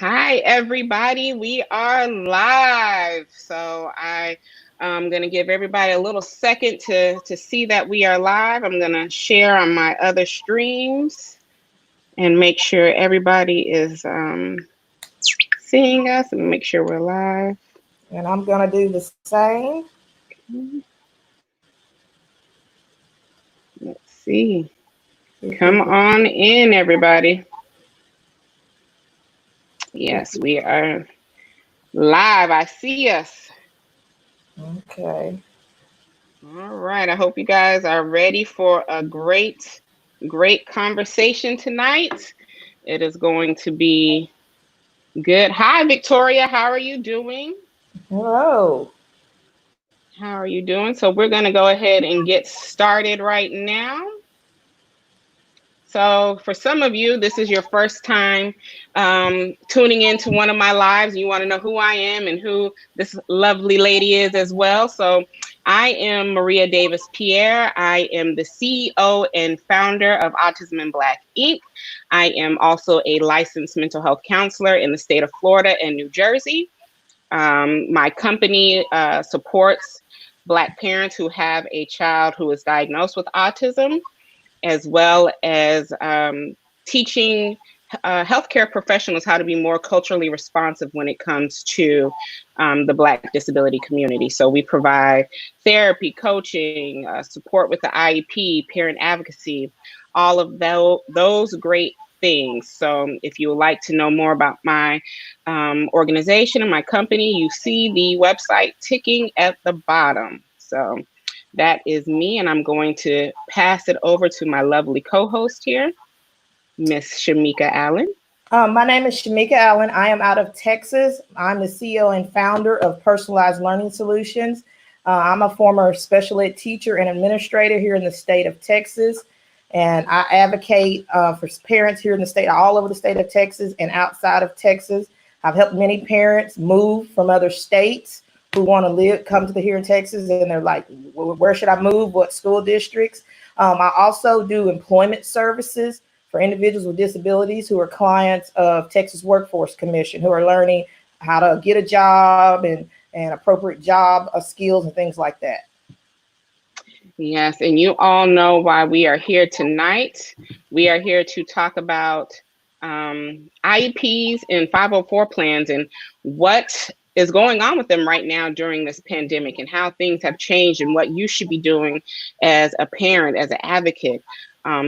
Hi, everybody. We are live. So I'm going to give everybody a little second to see that we are live. I'm going to share on my other streams and make sure everybody is seeing us and make sure we're live. And I'm going to do the same. Let's see. Come on in, everybody. Yes, we are live. I see us. Okay. All right. I hope you guys are ready for a great conversation tonight. It is going to be good. Hi, Victoria. How are you doing? Hello. How are you doing? So we're going to go ahead and get started right now. So for some of you, this is your first time tuning into one of my lives. You want to know who I am and who this lovely lady is as well. So I am Maria Davis Pierre. I am the CEO and founder of Autism in Black Inc. I am also a licensed mental health counselor in the state of Florida and New Jersey. My company supports Black parents who have a child who is diagnosed with autism, as well as teaching healthcare professionals how to be more culturally responsive when it comes to the Black disability community. So we provide therapy, coaching, support with the IEP, parent advocacy, all of those great things. So if you would like to know more about my organization and my company, you see the website ticking at the bottom. So that is me, and I'm going to pass it over to my lovely co-host here, Miss Shamika Allen. My name is Shamika Allen. I am out of Texas. I'm the CEO and founder of Personalized Learning Solutions. I'm a former special ed teacher and administrator here in the state of Texas, and I advocate for parents here in the state, all over the state of Texas and outside of Texas. I've helped many parents move from other states who want to come to here in Texas, and they're like, where should I move? What school districts? I also do employment services for individuals with disabilities who are clients of Texas Workforce Commission, who are learning how to get a job and appropriate job skills and things like that. Yes, and you all know why we are here tonight. We are here to talk about IEPs and 504 plans and what is going on with them right now during this pandemic and how things have changed and what you should be doing as a parent, as an advocate.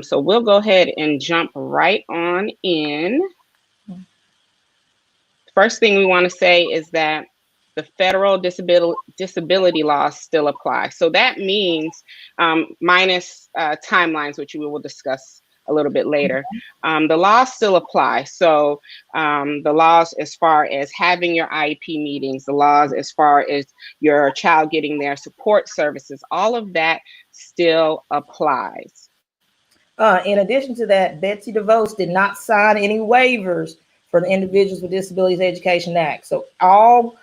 So we'll go ahead and jump right on in. First thing we want to say is that the federal disability laws still apply. So that means minus timelines, which we will discuss a little bit later. The laws still apply. So the laws as far as having your IEP meetings, the laws as far as your child getting their support services, all of that still applies. In addition to that, Betsy DeVos did not sign any waivers for the Individuals with Disabilities Education Act. So all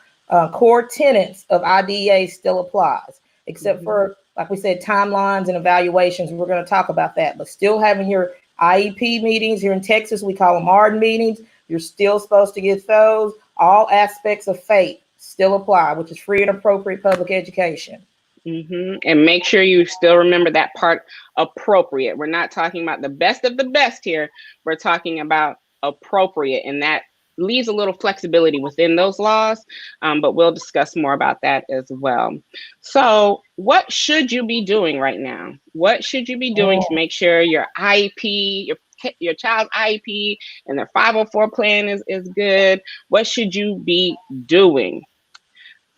core tenets of IDEA still applies, except for, like we said, timelines and evaluations. We're going to talk about that, but still having your IEP meetings here in Texas, we call them ARD meetings. You're still supposed to get those. All aspects of FAPE still apply, which is free and appropriate public education. And make sure you still remember that part, appropriate. We're not talking about the best of the best here. We're talking about appropriate, and that leaves a little flexibility within those laws, but we'll discuss more about that as well. So what should you be doing right now? What should you be doing to make sure your IEP, your child's IEP and their 504 plan is good? What should you be doing?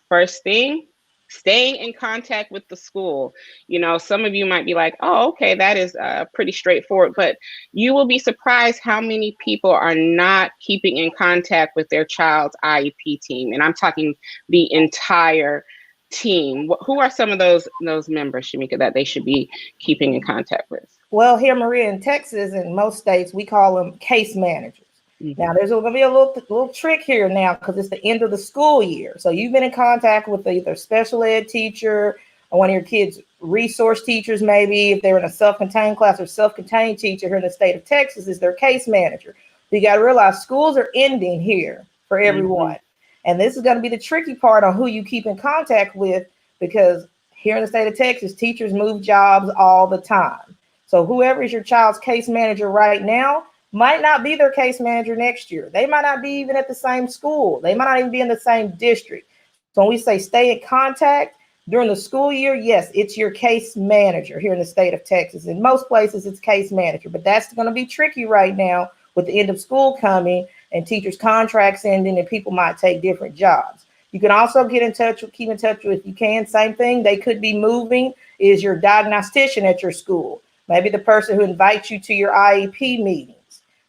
First thing, staying in contact with the school. You know, some of you might be like, oh, okay, that is pretty straightforward, but you will be surprised how many people are not keeping in contact with their child's IEP team. And I'm talking the entire team. Who are some of those members, Shamika, that they should be keeping in contact with? Well, here, Maria, in Texas and most states, we call them case managers. Now, there's going to be a little trick here now because it's the end of the school year. So you've been in contact with either special ed teacher or one of your kids' resource teachers, maybe if they're in a self-contained class, or self-contained teacher here in the state of Texas is their case manager. You got to realize schools are ending here for everyone. And this is going to be the tricky part on who you keep in contact with, because here in the state of Texas, teachers move jobs all the time. So whoever is your child's case manager right now might not be their case manager next year. They might not be even at the same school. They might not even be in the same district. So when we say stay in contact during the school year, yes, it's your case manager here in the state of Texas. In most places, it's case manager, but that's going to be tricky right now with the end of school coming and teachers' contracts ending, and people might take different jobs. You can also keep in touch with, if you can, same thing, they could be moving, is your diagnostician at your school. Maybe the person who invites you to your IEP meetings.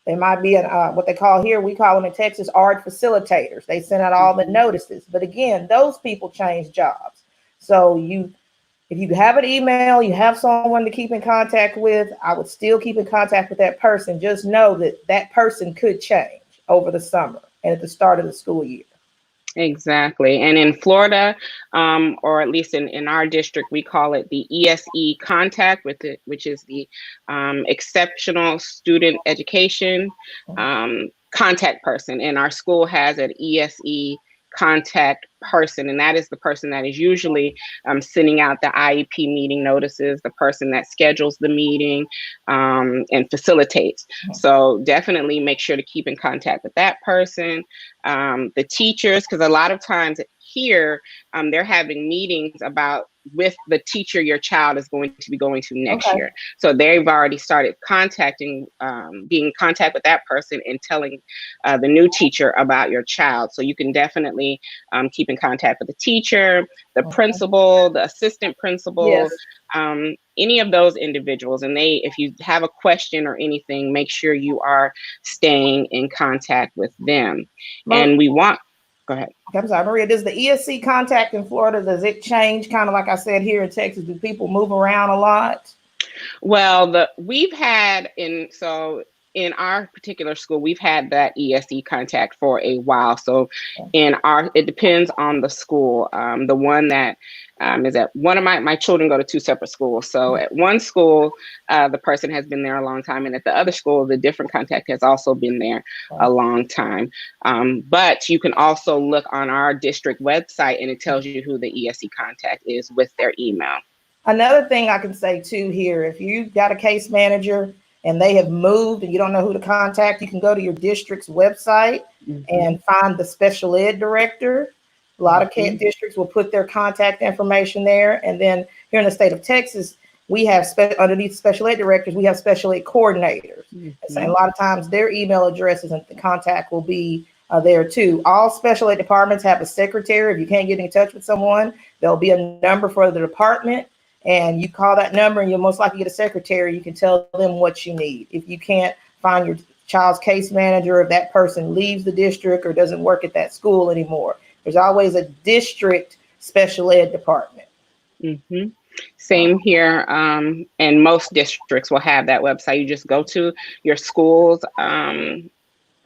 They might be what they call here, we call them in Texas, ARD facilitators. They send out all the notices. But again, those people change jobs. So if you have an email, you have someone to keep in contact with, I would still keep in contact with that person. Just know that that person could change over the summer and at the start of the school year. Exactly. And in Florida, or at least in our district, we call it the ESE contact, which is the exceptional student education contact person. And our school has an ESE contact person, and that is the person that is usually sending out the IEP meeting notices, the person that schedules the meeting and facilitates. So definitely make sure to keep in contact with that person. The teachers, because a lot of times here they're having meetings with the teacher your child is going to be going to next year. So they've already started being in contact with that person and telling the new teacher about your child. So you can definitely keep in contact with the teacher, the principal, the assistant principal, any of those individuals. And if you have a question or anything, make sure you are staying in contact with them. And go ahead. I'm sorry, Maria, does the ESC contact in Florida, does it change kind of like I said here in Texas? Do people move around a lot? Well, we've had in our particular school, we've had that ESE contact for a while. So it depends on the school. The one that is at one of my children go to two separate schools. So at one school, the person has been there a long time. And at the other school, the different contact has also been there a long time. But you can also look on our district website and it tells you who the ESE contact is with their email. Another thing I can say too here, if you've got a case manager and they have moved and you don't know who to contact, you can go to your district's website and find the special ed director. A lot of districts will put their contact information there. And then here in the state of Texas, we have underneath special ed directors, we have special ed coordinators. So a lot of times their email addresses and the contact will be there too. All special ed departments have a secretary. If you can't get in touch with someone, there'll be a number for the department. And you call that number and you'll most likely get a secretary. You can tell them what you need. If you can't find your child's case manager, if that person leaves the district or doesn't work at that school anymore, there's always a district special ed department. Same here. And most districts will have that website. You just go to your school's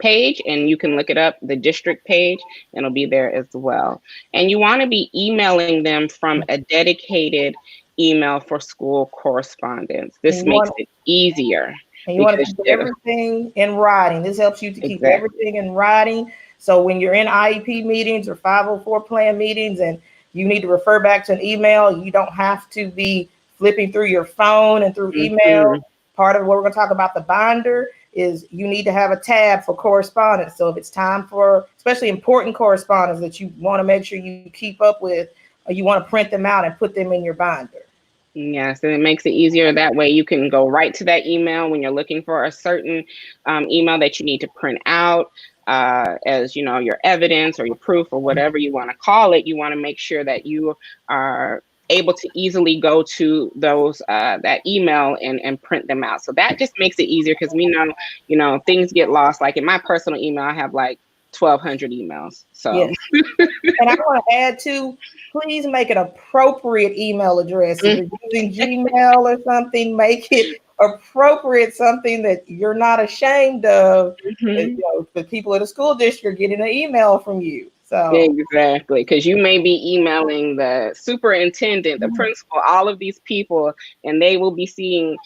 page and you can look it up, the district page, and it'll be there as well. And you want to be emailing them from a dedicated email for school correspondence. This makes it easier. And you want to keep everything in writing. This helps you to keep everything in writing. So when you're in IEP meetings or 504 plan meetings and you need to refer back to an email, you don't have to be flipping through your phone and through email. Part of what we're going to talk about the binder is you need to have a tab for correspondence. So if it's time for especially important correspondence that you want to make sure you keep up with, or you want to print them out and put them in your binder. Yes, and it makes it easier. That way you can go right to that email when you're looking for a certain email that you need to print out as your evidence or your proof or whatever you want to call it. You want to make sure that you are able to easily go to those that email and print them out. So that just makes it easier because we know things get lost. Like in my personal email, I have like 1,200 emails. So yes. And I want to add too, please make an appropriate email address. If you're using Gmail or something, make it appropriate, something that you're not ashamed of. The people at the school district are getting an email from you. So Exactly, because you may be emailing the superintendent, the principal, all of these people, and they will be seeing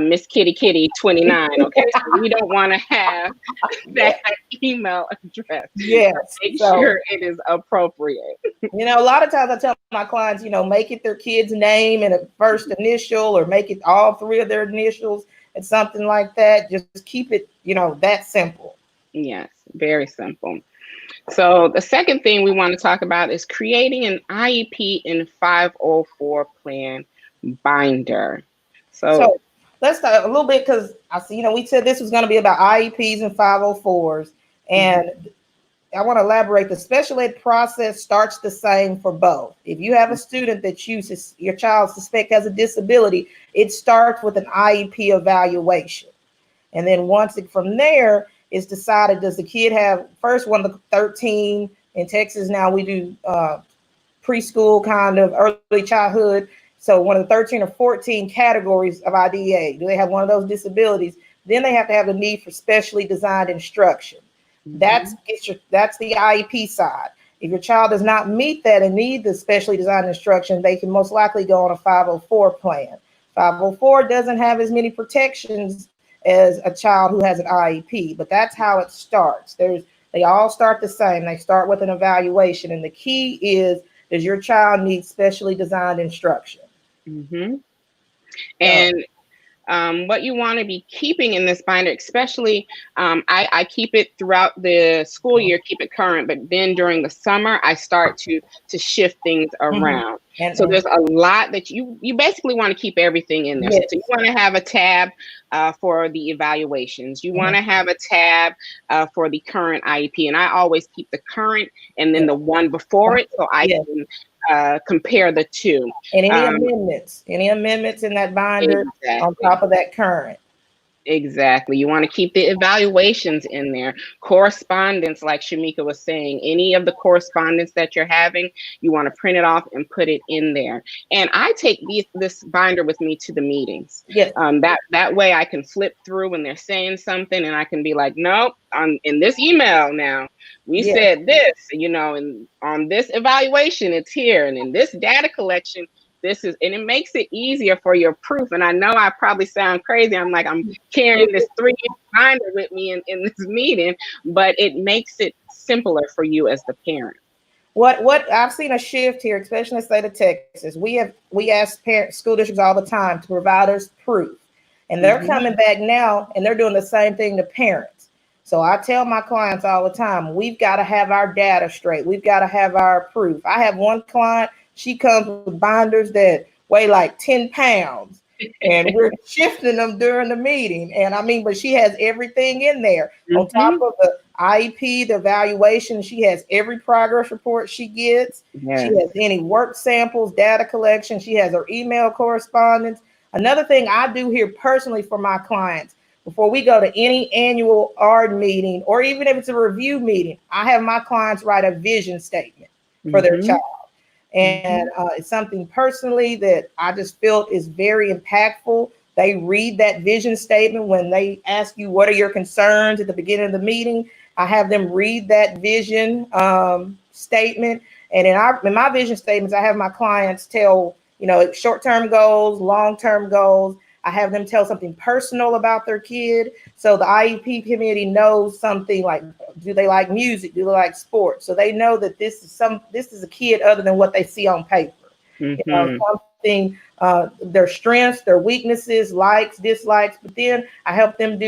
Miss Kitty Kitty 29. Okay, so we don't want to have that email address. So yes. make So sure it is appropriate. a lot of times I tell my clients, make it their kid's name and a first initial, or make it all three of their initials and something like that. Just keep it, that simple. Yes, very simple. So the second thing we want to talk about is creating an IEP in 504 plan binder. So So let's start a little bit, because I see, we said this was going to be about IEPs and 504s. And I want to elaborate. The special ed process starts the same for both. If you have a student that your child suspect has a disability, it starts with an IEP evaluation. And then from there, it's decided, does the kid have, first one of the 13 in Texas now, we do preschool, kind of early childhood. So one of the 13 or 14 categories of IDEA, do they have one of those disabilities? Then they have to have the need for specially designed instruction. That's the IEP side. If your child does not meet that and need the specially designed instruction, they can most likely go on a 504 plan. 504 doesn't have as many protections as a child who has an IEP, but that's how it starts. They all start the same. They start with an evaluation, and the key is, does your child need specially designed instruction? And what you want to be keeping in this binder, especially, I keep it throughout the school year, keep it current, but then during the summer, I start to shift things around. So there's a lot that you basically want to keep everything in there. Yes. So you want to have a tab for the evaluations. You want to have a tab for the current IEP. And I always keep the current and then the one before it, so I can compare the two. And any amendments in that binder on top of that current. Exactly. You want to keep the evaluations in there. Correspondence, like Shamika was saying, any of the correspondence that you're having, you want to print it off and put it in there. And I take this binder with me to the meetings. Yes. That way I can flip through when they're saying something and I can be like, nope, in this email now, we said this, and on this evaluation, it's here. And in this data collection, and it makes it easier for your proof. And I know I probably sound crazy. I'm carrying this 3-inch binder with me in this meeting, but it makes it simpler for you as the parent. What I've seen a shift here, especially in the state of Texas. We ask school districts all the time to provide us proof, and they're coming back now and they're doing the same thing to parents. So I tell my clients all the time, we've got to have our data straight. We've got to have our proof. I have one client, she comes with binders that weigh like 10 pounds, and we're shifting them during the meeting. And but she has everything in there. On top of the IEP, the evaluation, she has every progress report she gets. Yes. She has any work samples, data collection. She has her email correspondence. Another thing I do here personally for my clients, before we go to any annual ARD meeting, or even if it's a review meeting, I have my clients write a vision statement for their child. And it's something personally that I just feel is very impactful. They read that vision statement when they ask you, what are your concerns at the beginning of the meeting? I have them read that vision statement. And in my vision statements, I have my clients tell, short-term goals, long-term goals. I have them tell something personal about their kid. So the IEP committee knows something like, do they like music? Do they like sports? So they know that this is a kid other than what they see on paper. Something, their strengths, their weaknesses, likes, dislikes. But then I help them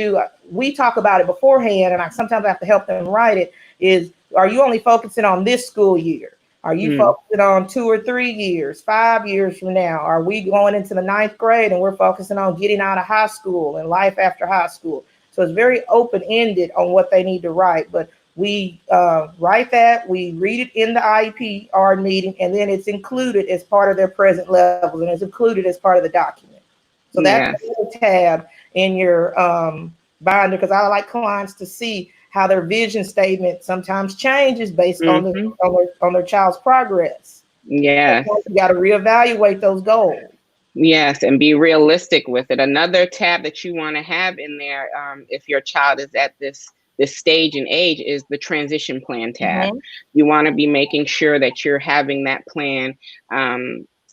we talk about it beforehand, and sometimes I have to help them write it, is, are you only focusing on this school year? Are you focusing on 2 or 3 years, 5 years from now? Are we going into the 9th grade and we're focusing on getting out of high school and life after high school? So it's very open-ended on what they need to write. But we write that, we read it in the IEP ARD meeting, and then it's included as part of their present levels, and it's included as part of the document. So that's a tab in your binder, because I like clients to see how their vision statement sometimes changes based on their child's progress. Yes. So you got to reevaluate those goals. Yes, and be realistic with it. Another tab that you want to have in there, if your child is at this this stage and age is the transition plan tab. Mm-hmm. You want to be making sure that you're having that plan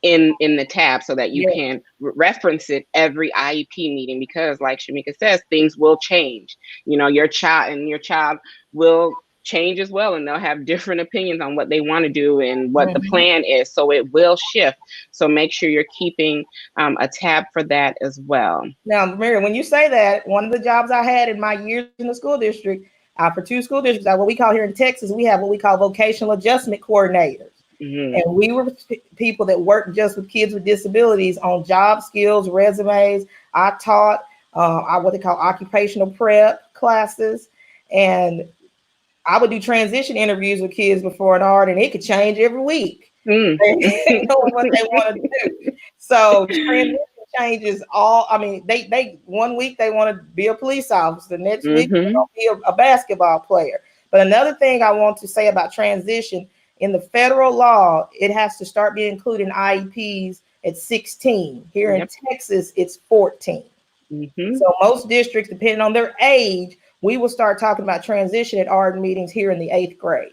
in the tab so that you Yes. can reference it every IEP meeting, because like Shamika says, things will change. You know, your child will change as well, and they'll have different opinions on what they want to do and what the Mm-hmm. plan is, so it will shift. So make sure you're keeping a tab for that as well. Now, Mary, when you say that, one of the jobs I had in my years in the school district, for 2 school districts, what we call here in Texas, we have what we call vocational adjustment coordinators. Mm-hmm. And we were people that worked just with kids with disabilities on job skills, resumes. I taught what they call occupational prep classes. And I would do transition interviews with kids before an art, and it could change every week. Mm. They know what they want to do. So transition changes all. I mean, they 1 week they want to be a police officer, the next week they're going to be a basketball player. But another thing I want to say about transition, in the federal law, it has to start being included in IEPs at 16. Here in Texas, it's 14. Mm-hmm. So most districts, depending on their age, we will start talking about transition at ARD meetings here in the 8th grade.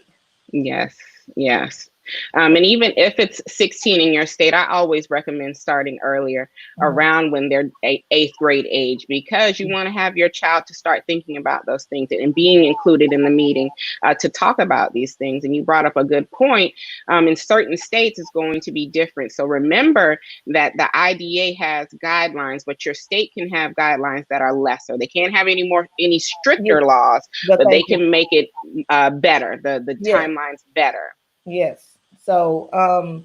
Yes, yes. And even if it's 16 in your state, I always recommend starting earlier, around when they're 8th grade age, because you want to have your child to start thinking about those things and being included in the meeting to talk about these things. And you brought up a good point. In certain states, it's going to be different. So remember that the IDA has guidelines, but your state can have guidelines that are lesser. They can't have any stricter laws, but they can make it better, the timelines better. Yes. So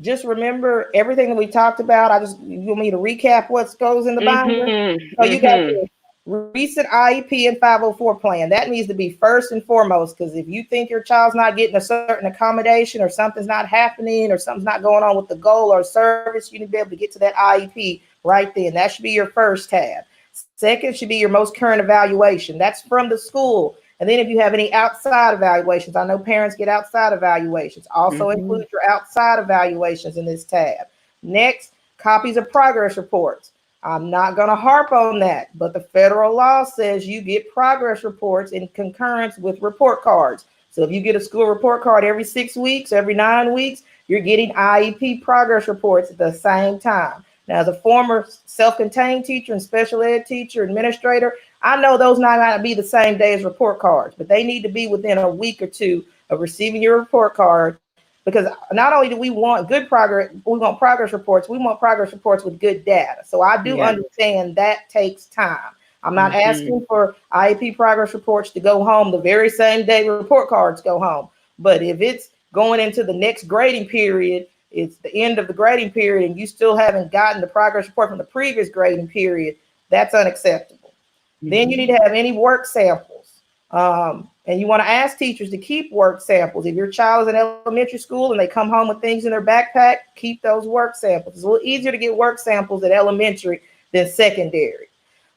just remember everything that we talked about. You want me to recap what goes in the binder? So you got the recent IEP and 504 plan. That needs to be first and foremost, because if you think your child's not getting a certain accommodation, or something's not happening, or something's not going on with the goal or service, you need to be able to get to that IEP right then. That should be your first tab. Second should be your most current evaluation. That's from the school. And then if you have any outside evaluations, I know parents get outside evaluations. Also include your outside evaluations in this tab. Next, copies of progress reports. I'm not going to harp on that, but the federal law says you get progress reports in concurrence with report cards. So if you get a school report card every 6 weeks, every 9 weeks, you're getting IEP progress reports at the same time. Now, as a former self-contained teacher and special ed teacher, administrator, I know those not going to be the same day as report cards, but they need to be within a week or two of receiving your report card, because not only do we want good progress, we want progress reports. We want progress reports with good data. So I do understand that takes time. I'm not asking for IEP progress reports to go home the very same day report cards go home. But if it's going into the next grading period, it's the end of the grading period, and you still haven't gotten the progress report from the previous grading period, that's unacceptable. Then you need to have any work samples. And you want to ask teachers to keep work samples. If your child is in elementary school and they come home with things in their backpack, keep those work samples. It's a little easier to get work samples at elementary than secondary.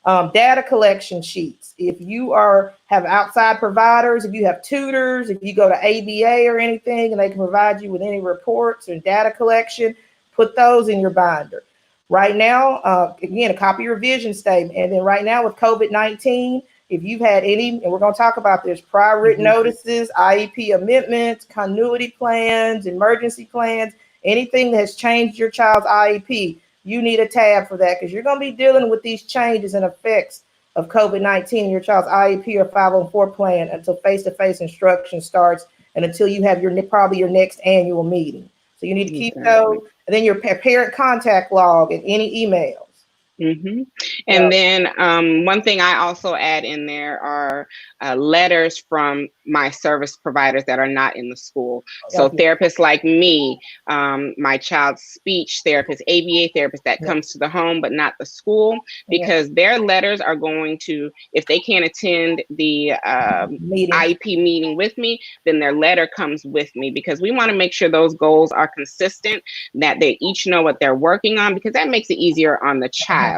Data collection sheets. If you have outside providers, if you have tutors, if you go to ABA or anything, and they can provide you with any reports and data collection, put those in your binder. Right now, again, a copy of your vision statement. And then right now with COVID-19, if you've had any, and we're going to talk about this, prior written notices, IEP amendments, continuity plans, emergency plans, anything that has changed your child's IEP, you need a tab for that, because you're going to be dealing with these changes and effects of COVID-19 in your child's IEP or 504 plan until face-to-face instruction starts and until you have probably your next annual meeting. So you need to keep those. And then your parent contact log and any emails. And then one thing I also add in there are letters from my service providers that are not in the school. So therapists like me, my child's speech therapist, ABA therapist that comes to the home but not the school, because their letters are going to, if they can't attend the IEP meeting with me, then their letter comes with me, because we want to make sure those goals are consistent, that they each know what they're working on, because that makes it easier on the child.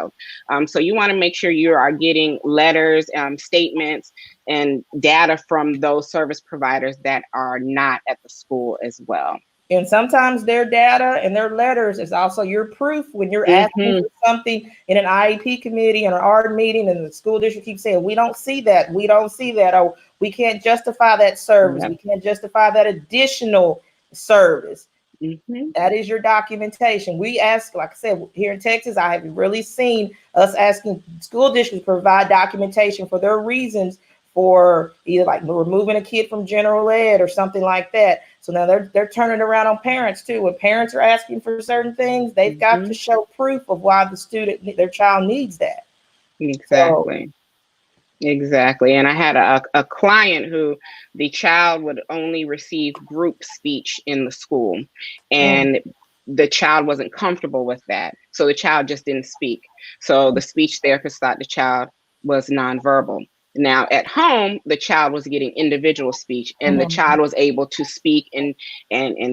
So you want to make sure you are getting letters, statements, and data from those service providers that are not at the school as well. And sometimes their data and their letters is also your proof when you're asking Mm-hmm. for something in an IEP committee and an ARD meeting, and the school district keeps saying, we don't see that, we don't see that, or we can't justify that service, Yep. we can't justify that additional service. Mm-hmm. That is your documentation. We ask, like I said, here in Texas, I have really seen us asking school districts to provide documentation for their reasons for either like removing a kid from general ed or something like that. So now they're turning around on parents too. When parents are asking for certain things, they've got to Mm-hmm. show proof of why their child needs that. So, Exactly. Exactly. And I had a client who the child would only receive group speech in the school, mm, and the child wasn't comfortable with that. So the child just didn't speak. So the speech therapist thought the child was nonverbal. Now at home, the child was getting individual speech, and the mhm, child was able to speak and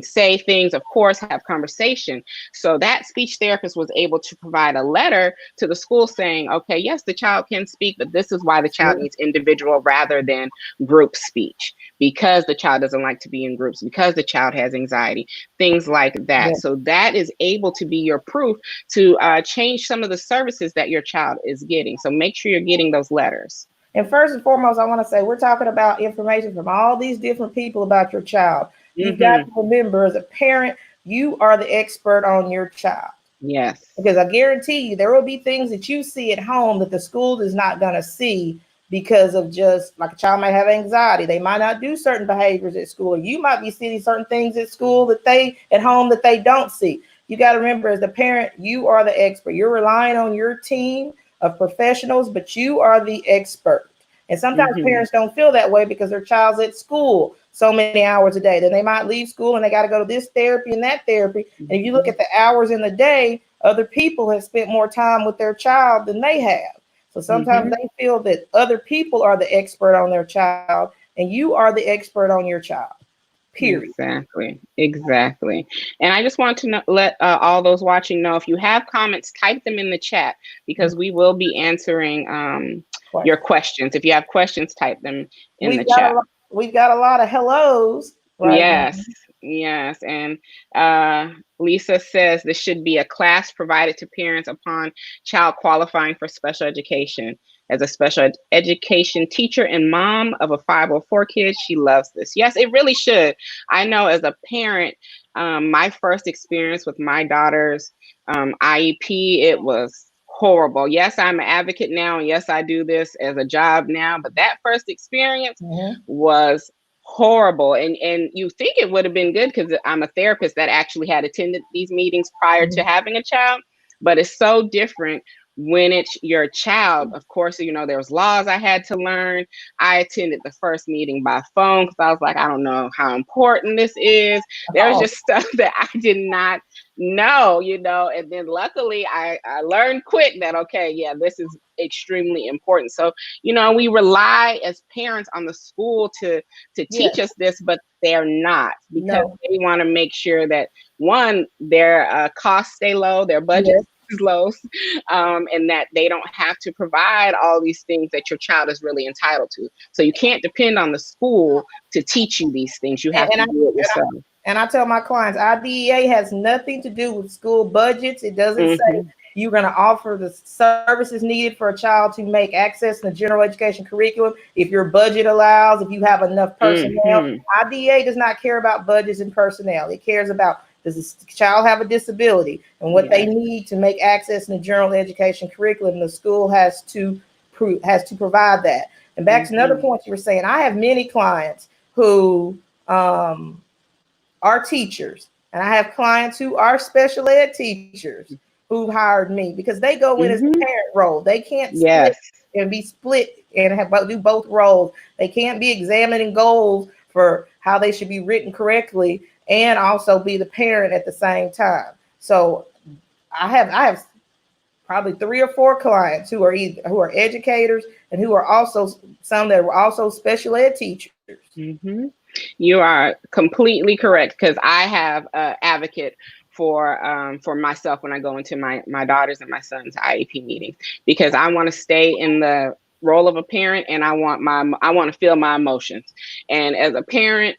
say things, of course, have conversation. So that speech therapist was able to provide a letter to the school saying, okay, yes, the child can speak, but this is why the child needs individual rather than group speech, because the child doesn't like to be in groups, because the child has anxiety, things like that. yeah. So that is able to be your proof to change some of the services that your child is getting. So make sure you're getting those letters. And first and foremost, I want to say we're talking about information from all these different people about your child. You've got Mm-hmm. to remember, as a parent, you are the expert on your child. Yes. Because I guarantee you, there will be things that you see at home that the school is not going to see because of just like a child might have anxiety. They might not do certain behaviors at school. You might be seeing certain things at school that they at home that they don't see. You got to remember, as the parent, you are the expert. You're relying on your team of professionals, but you are the expert. And sometimes Mm-hmm. parents don't feel that way because their child's at school so many hours a day. Then they might leave school and they got to go to this therapy and that therapy. And if you look Mm-hmm. at the hours in the day, other people have spent more time with their child than they have. So sometimes Mm-hmm. they feel that other people are the expert on their child and you are the expert on your child, period. Exactly. Exactly. And I just want to let all those watching know, if you have comments, type them in the chat, because we will be answering your questions. If you have questions, type them in the We've got a chat. lot, we've got a lot of hellos right now. Yes, yes. And Lisa says this should be a class provided to parents upon child qualifying for special education. As a special education teacher and mom of a 504 kid, she loves this. Yes, it really should. I know as a parent, my first experience with my daughter's IEP, it was horrible. Yes, I'm an advocate now, and yes, I do this as a job now, but that first experience Mhm. was horrible. And you think it would have been good because I'm a therapist that actually had attended these meetings prior to Mhm. having a child, but it's so different when it's your child. Of course, you know, there was laws I had to learn. I attended the first meeting by phone because I was like, I don't know how important this is. There was Oh, just stuff that I did not know, you know. And then luckily I learned quick that, okay, yeah, this is extremely important. So, you know, we rely as parents on the school to teach yes. us this, but they're not, because No. they want to make sure that, one, their costs stay low, their budget Yes. is low, and that they don't have to provide all these things that your child is really entitled to. So you can't depend on the school to teach you these things. You And, have and to I do it and I yourself. and I tell my clients, IDEA has nothing to do with school budgets. It doesn't say Mm-hmm. you're going to offer the services needed for a child to make access in the general education curriculum if your budget allows, if you have enough personnel. Mm-hmm. IDEA does not care about budgets and personnel. It cares about, does this child have a disability and what they Yes. need to make access in the general education curriculum. The school has to provide that. And back to another Mm-hmm. point you were saying, I have many clients who are teachers, and I have clients who are special ed teachers who hired me because they go in as the Mm-hmm. parent role. They can't split Yes. and be split and do both roles. They can't be examining goals for how they should be written correctly and also be the parent at the same time. So I have probably 3 or 4 clients who are educators and who are also some that were also special ed teachers. Mm-hmm. You are completely correct, because I have an advocate for myself when I go into my daughters and my son's IEP meetings, because I want to stay in the role of a parent, and I want to feel my emotions. And as a parent,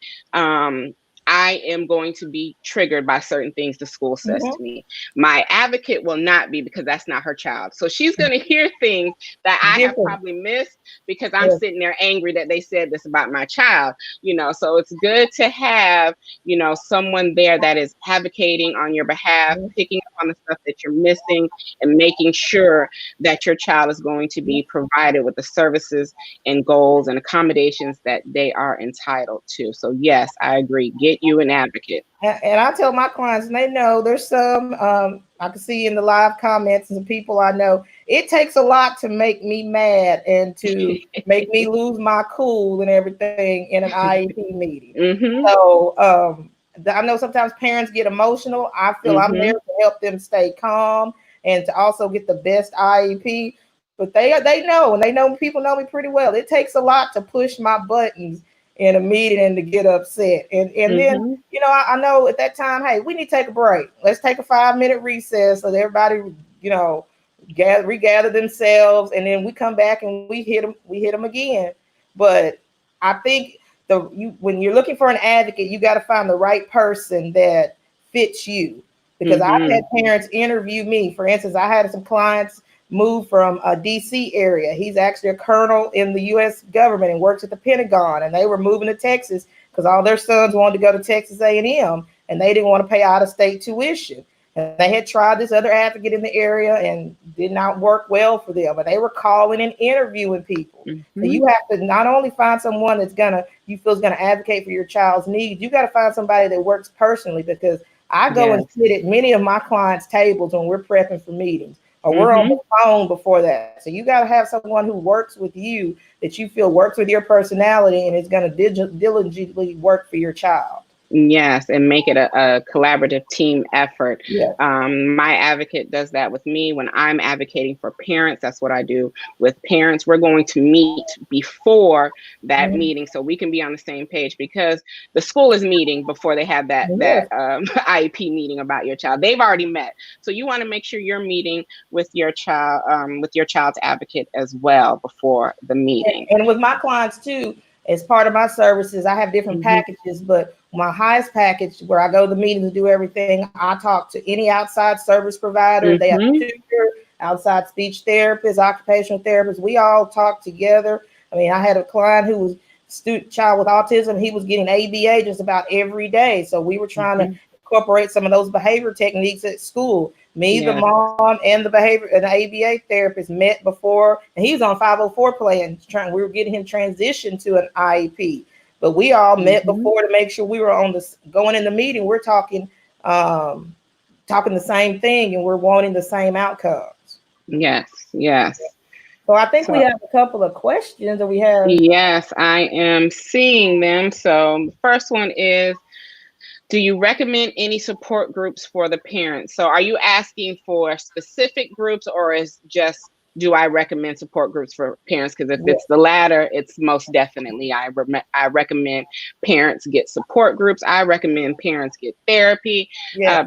I am going to be triggered by certain things the school says Mhm. to me. My advocate will not be, because that's not her child. So she's going to hear things that I have Different. probably missed because I'm Yes. sitting there angry that they said this about my child, so it's good to have, someone there that is advocating on your behalf, Mhm. picking up on the stuff that you're missing and making sure that your child is going to be provided with the services and goals and accommodations that they are entitled to. So yes, I agree. Get you an advocate. And I tell my clients, and they know there's some, I can see in the live comments and the people I know, it takes a lot to make me mad and to make me lose my cool and everything in an IEP meeting. Mm-hmm. So I know sometimes parents get emotional. I feel I'm there to help them stay calm and to also get the best IEP. But they know, and they know, people know me pretty well. It takes a lot to push my buttons in a meeting and to get upset. And then, I know at that time, hey, we need to take a break. Let's take a 5-minute recess so that everybody, regather themselves, and then we come back and we hit them again. But I think when you're looking for an advocate, you got to find the right person that fits you. Because I've had parents interview me. For instance, I had some clients move from a DC area. He's actually a colonel in the U.S. government and works at the Pentagon. And they were moving to Texas because all their sons wanted to go to Texas A&M, and they didn't want to pay out-of-state tuition. And they had tried this other advocate in the area and did not work well for them. But they were calling and interviewing people. So you have to not only find someone that's you feel is gonna advocate for your child's needs. You got to find somebody that works personally, because I go and sit at many of my clients' tables when we're prepping for meetings, or we're on the phone before that. So you got to have someone who works with you, that you feel works with your personality and is going to diligently work for your child. Yes, and make it a collaborative team effort. Yeah. My advocate does that with me when I'm advocating for parents. That's what I do with parents. We're going to meet before that meeting so we can be on the same page, because the school is meeting before they have that IEP meeting about your child. They've already met. So you want to make sure you're meeting with your child, with your child's advocate as well before the meeting. And with my clients too, as part of my services, I have different packages, but my highest package, where I go to the meetings and do everything, I talk to any outside service provider. They have a tutor, outside speech therapist, occupational therapist. We all talk together. I mean, I had a client who was child with autism. He was getting ABA just about every day. So we were trying to incorporate some of those behavior techniques at school. Me, the mom, and the ABA therapist met before, and he was on 504 plan. We were getting him transitioned to an IEP, but we all met before to make sure we were going in the meeting. We're talking the same thing, and we're wanting the same outcomes. Yes. So I think we have a couple of questions that we have. Yes, I am seeing them. So the first one is, do you recommend any support groups for the parents? So are you asking for specific groups, or is just, do I recommend support groups for parents? Because if it's the latter, it's most definitely I recommend parents get support groups. I recommend parents get therapy,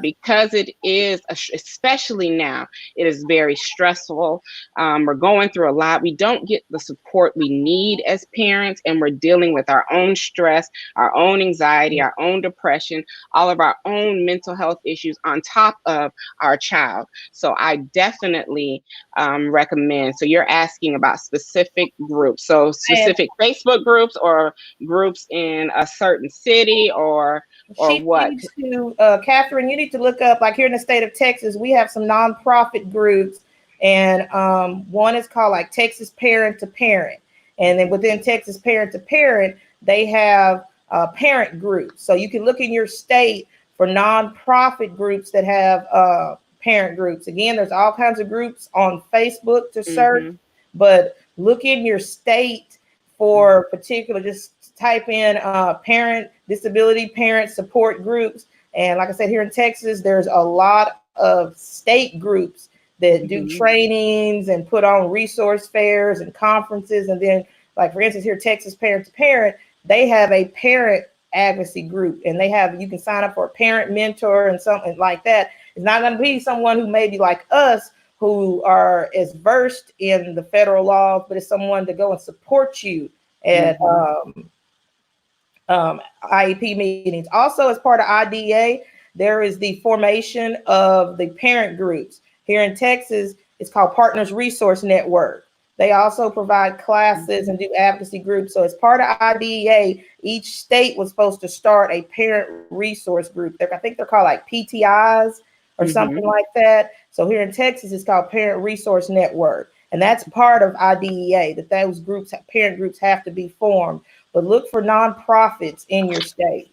because it is, especially now, it is very stressful. We're going through a lot. We don't get the support we need as parents, and we're dealing with our own stress, our own anxiety, our own depression, all of our own mental health issues on top of our child. So I definitely recommend. So you're asking about specific groups, so specific Facebook groups, or groups in a certain city, or what? Catherine, you need to look up, like here in the state of Texas, we have some nonprofit groups, and one is called like Texas Parent to Parent, and then within Texas Parent to Parent, they have parent groups. So you can look in your state for nonprofit groups that have parent groups. Again, there's all kinds of groups on Facebook to search, but look in your state for particular, just type in disability parent support groups. And like I said, here in Texas, there's a lot of state groups that do trainings and put on resource fairs and conferences. And then, like for instance, here, Texas Parent to Parent, they have a parent advocacy group, and you can sign up for a parent mentor and something like that. It's not going to be someone who may be like us, who are as versed in the federal laws, but it's someone to go and support you at IEP meetings. Also, as part of IDA, there is the formation of the parent groups. Here in Texas, it's called Partners Resource Network. They also provide classes and do advocacy groups. So as part of IDEA, each state was supposed to start a parent resource group. I think they're called like PTIs or something like that. So here in Texas, it's called Parent Resource Network. And that's part of IDEA, that those groups, parent groups, have to be formed. But look for nonprofits in your state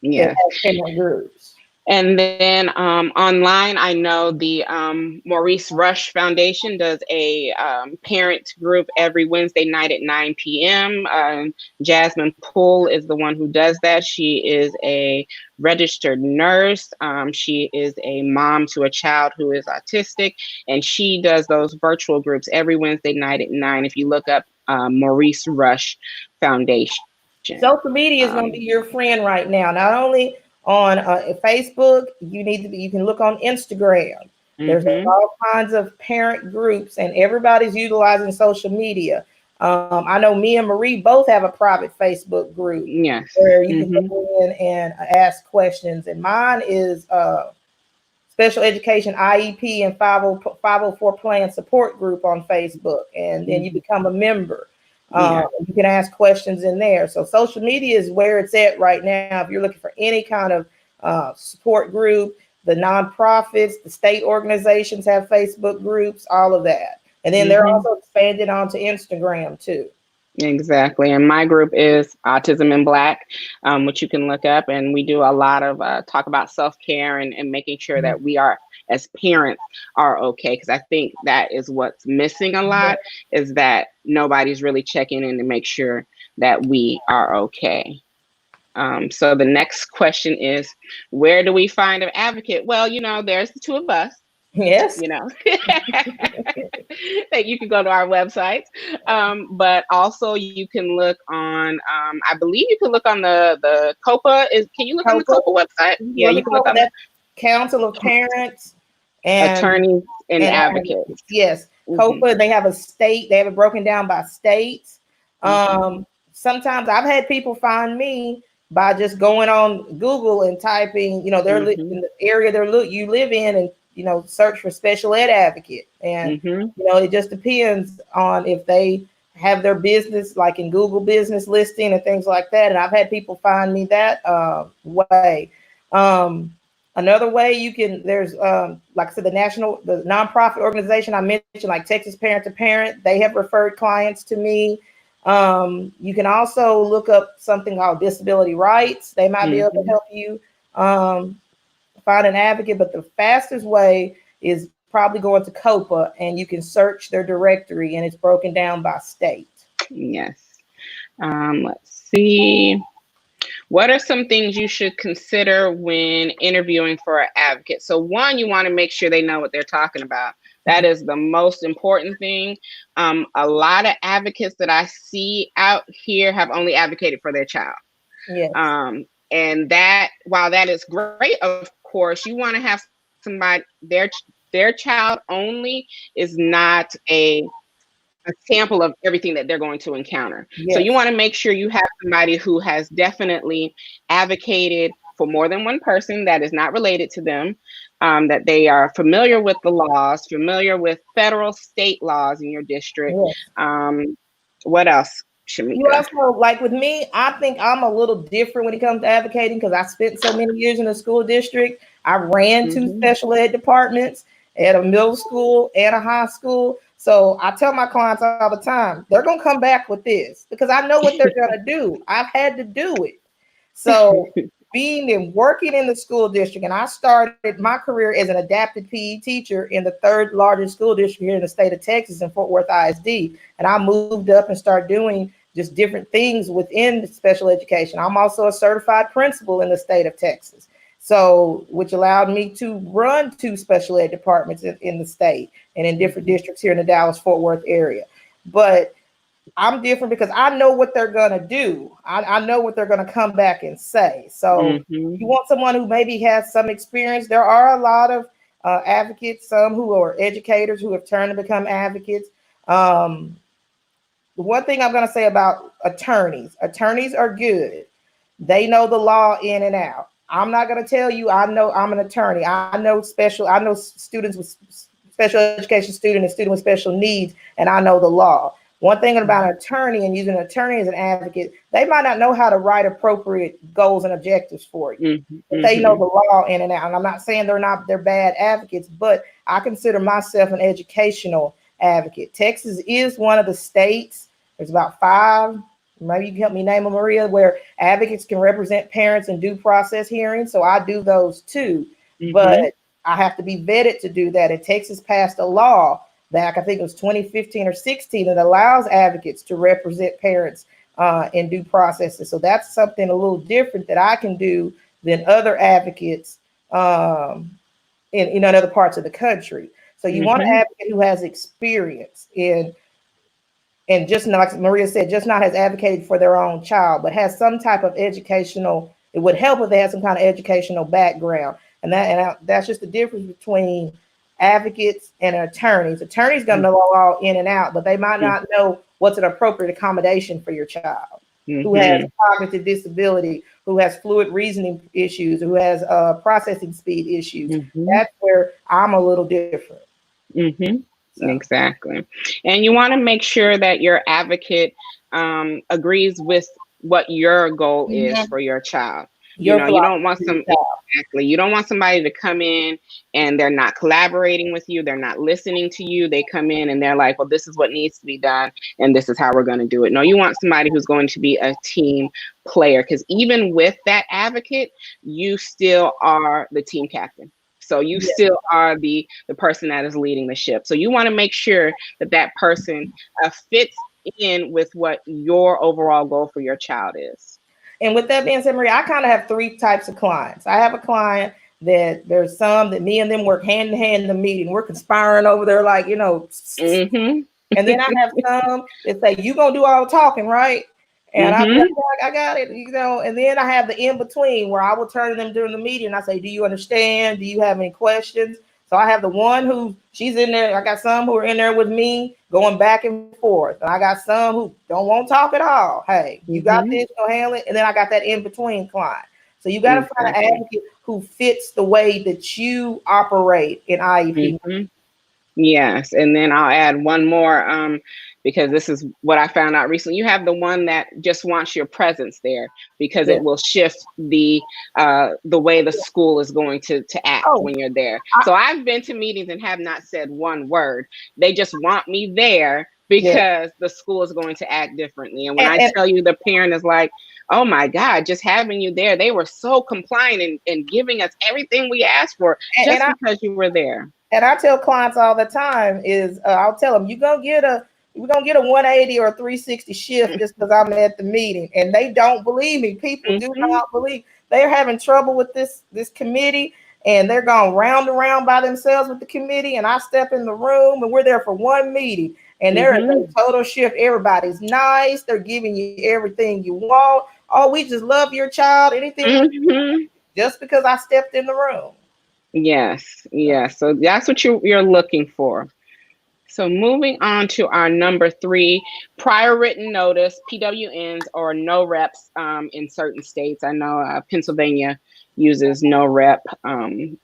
that have parent groups. And then online, I know the Maurice Rush Foundation does a parent group every Wednesday night at 9 p.m. Jasmine Poole is the one who does that. She is a registered nurse. She is a mom to a child who is autistic, and she does those virtual groups every Wednesday night at 9. If you look up Maurice Rush Foundation. Social media is going to be your friend right now. Not only on Facebook, you can look on Instagram. There's all kinds of parent groups, and everybody's utilizing social media. I know me and Marie both have a private Facebook group where you can go in and ask questions. And mine is Special Education IEP and 504 Plan Support Group on Facebook, and then you become a member. You can ask questions in there. So social media is where it's at right now. If you're looking for any kind of support group, the nonprofits, the state organizations have Facebook groups, all of that. And then they're also expanded onto Instagram too. Exactly. And my group is Autism in Black, which you can look up. And we do a lot of talk about self-care and making sure that we are, as parents, are okay. Because I think that is what's missing a lot, is that nobody's really checking in to make sure that we are okay. So the next question is, where do we find an advocate? Well, there's the two of us. Yes. That you can go to our website. But also you can look on, I believe you can look on the COPA. Can you look on the COPA website? Yeah, you can look on the Council of Parents and Attorneys and Advocates. Yes. COPA, they have it broken down by states. Sometimes I've had people find me by just going on Google and typing, they're in the area you live in, and search for special ed advocate. And, it just depends on if they have their business, like in Google business listing and things like that. And I've had people find me that way. Another way there's, like I said, the nonprofit organization I mentioned, like Texas Parent to Parent, they have referred clients to me. You can also look up something called Disability Rights. They might be able to help you find an advocate, but the fastest way is probably going to COPA, and you can search their directory, and it's broken down by state. Yes. Let's see. What are some things you should consider when interviewing for an advocate? So one, you want to make sure they know what they're talking about. That is the most important thing. A lot of advocates that I see out here have only advocated for their child. Yes. And that, while that is great, of course, you want to have somebody, their child only is not a sample of everything that they're going to encounter. Yes. So you want to make sure you have somebody who has definitely advocated for more than one person that is not related to them, that they are familiar with the laws, familiar with federal, state laws in your district. Yes. What else? Shamika? You also, like with me, I think I'm a little different when it comes to advocating because I spent so many years in a school district. I ran two special ed departments at a middle school and a high school. So I tell my clients all the time, they're going to come back with this because I know what they're going to do. I've had to do it. So being and working in the school district, and I started my career as an adapted PE teacher in the third largest school district here in the state of Texas in Fort Worth ISD. And I moved up and started doing just different things within special education. I'm also a certified principal in the state of Texas. So, which allowed me to run two special ed departments in the state and in different districts here in the Dallas-Fort Worth area. But I'm different because I know what they're going to do. I know what they're going to come back and say. So you want someone who maybe has some experience. There are a lot of advocates, some who are educators who have turned to become advocates. The one thing I'm going to say about attorneys are good. They know the law in and out. I'm not going to tell you, I know I'm an attorney. I know students with special education student and student with special needs, and I know the law. One thing about an attorney and using an attorney as an advocate, they might not know how to write appropriate goals and objectives for you. But they know the law in and out. And I'm not saying they're bad advocates, but I consider myself an educational advocate. Texas is one of the states, there's about 5, maybe you can help me name them, Maria, where advocates can represent parents in due process hearings. So I do those too. But I have to be vetted to do that. And Texas passed a law back, I think it was 2015 or 16, that allows advocates to represent parents in due processes. So that's something a little different that I can do than other advocates in other parts of the country. So you want an advocate who has experience in, and just like Maria said, just not has advocated for their own child, but has some type of educational, it would help if they had some kind of educational background. And that's just the difference between advocates and attorneys. Attorneys gonna know all in and out, but they might not know what's an appropriate accommodation for your child who has cognitive disability, who has fluid reasoning issues, who has processing speed issues. That's where I'm a little different. So. Exactly. And you want to make sure that your advocate agrees with what your goal is for your child. You don't want you don't want somebody to come in and they're not collaborating with you, they're not listening to you. They come in and they're like, well, this is what needs to be done and this is how we're going to do it. No, you want somebody who's going to be a team player, because even with that advocate, you still are the team captain. So you still are the person that is leading the ship. So you want to make sure that that person fits in with what your overall goal for your child is. And with that being said, Maria, I kind of have 3 types of clients. I have a client that there's some that me and them work hand in hand in the meeting. We're conspiring over there like, And then I have some that say, you going to do all the talking, right? And I'm like, I got it, and then I have the in-between where I will turn to them during the meeting and I say, do you understand? Do you have any questions? So I have the one who she's in there. I got some who are in there with me going back and forth. And I got some who don't want to talk at all. Hey, you got this, you'll handle it. And then I got that in-between client. So you got to find an advocate who fits the way that you operate in IEP. Yes. And then I'll add one more, because this is what I found out recently. You have the one that just wants your presence there because it will shift the way the school is going to act when you're there. So I've been to meetings and have not said one word. They just want me there because the school is going to act differently. And when I tell you, the parent is like, oh my God, just having you there, they were so compliant and giving us everything we asked for just because you were there. And I tell clients all the time is I'll tell them, we're gonna get a 180 or 360 shift just because I'm at the meeting. And they don't believe me. People do not believe. They're having trouble with this committee, and they're going round and round by themselves with the committee. And I step in the room and we're there for one meeting. And there is a total shift. Everybody's nice. They're giving you everything you want. Oh, we just love your child. Anything just because I stepped in the room. Yes. So that's what you're looking for. So moving on to our number 3, prior written notice, PWNs or no reps in certain states. I know Pennsylvania uses no rep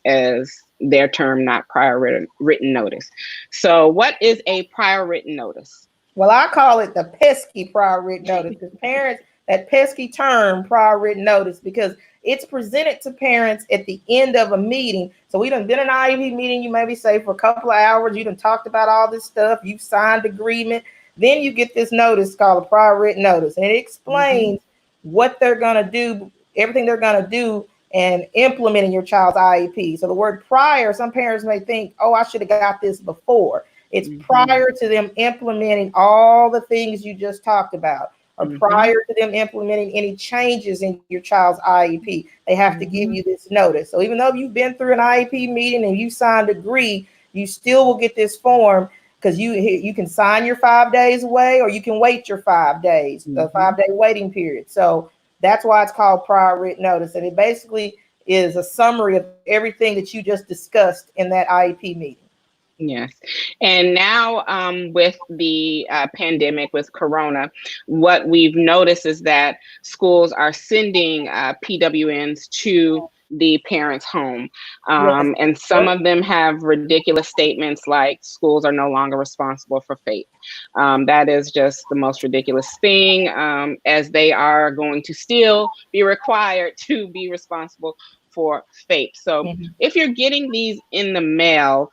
as their term, not prior written notice. So what is a prior written notice? Well, I call it the pesky prior written notice, because parents, that pesky term, prior written notice, because it's presented to parents at the end of a meeting. So we done been in an IEP meeting, you maybe say for a couple of hours, you done talked about all this stuff, you've signed agreement. Then you get this notice called a prior written notice, and it explains what they're gonna do, everything they're gonna do and implementing your child's IEP. So the word prior, some parents may think, oh, I should have got this before. It's prior to them implementing all the things you just talked about, or prior to them implementing any changes in your child's IEP. They have to give you this notice. So even though you've been through an IEP meeting and you signed agree, you still will get this form, because you can sign your 5 days away, or you can wait your 5 days, the 5-day waiting period. So that's why it's called prior written notice. And it basically is a summary of everything that you just discussed in that IEP meeting. Yes. And now with the pandemic, with Corona, what we've noticed is that schools are sending PWNs to the parents' home. Yes. And some of them have ridiculous statements like schools are no longer responsible for FAPE. That is just the most ridiculous thing, as they are going to still be required to be responsible for FAPE. So Mhm. if you're getting these in the mail,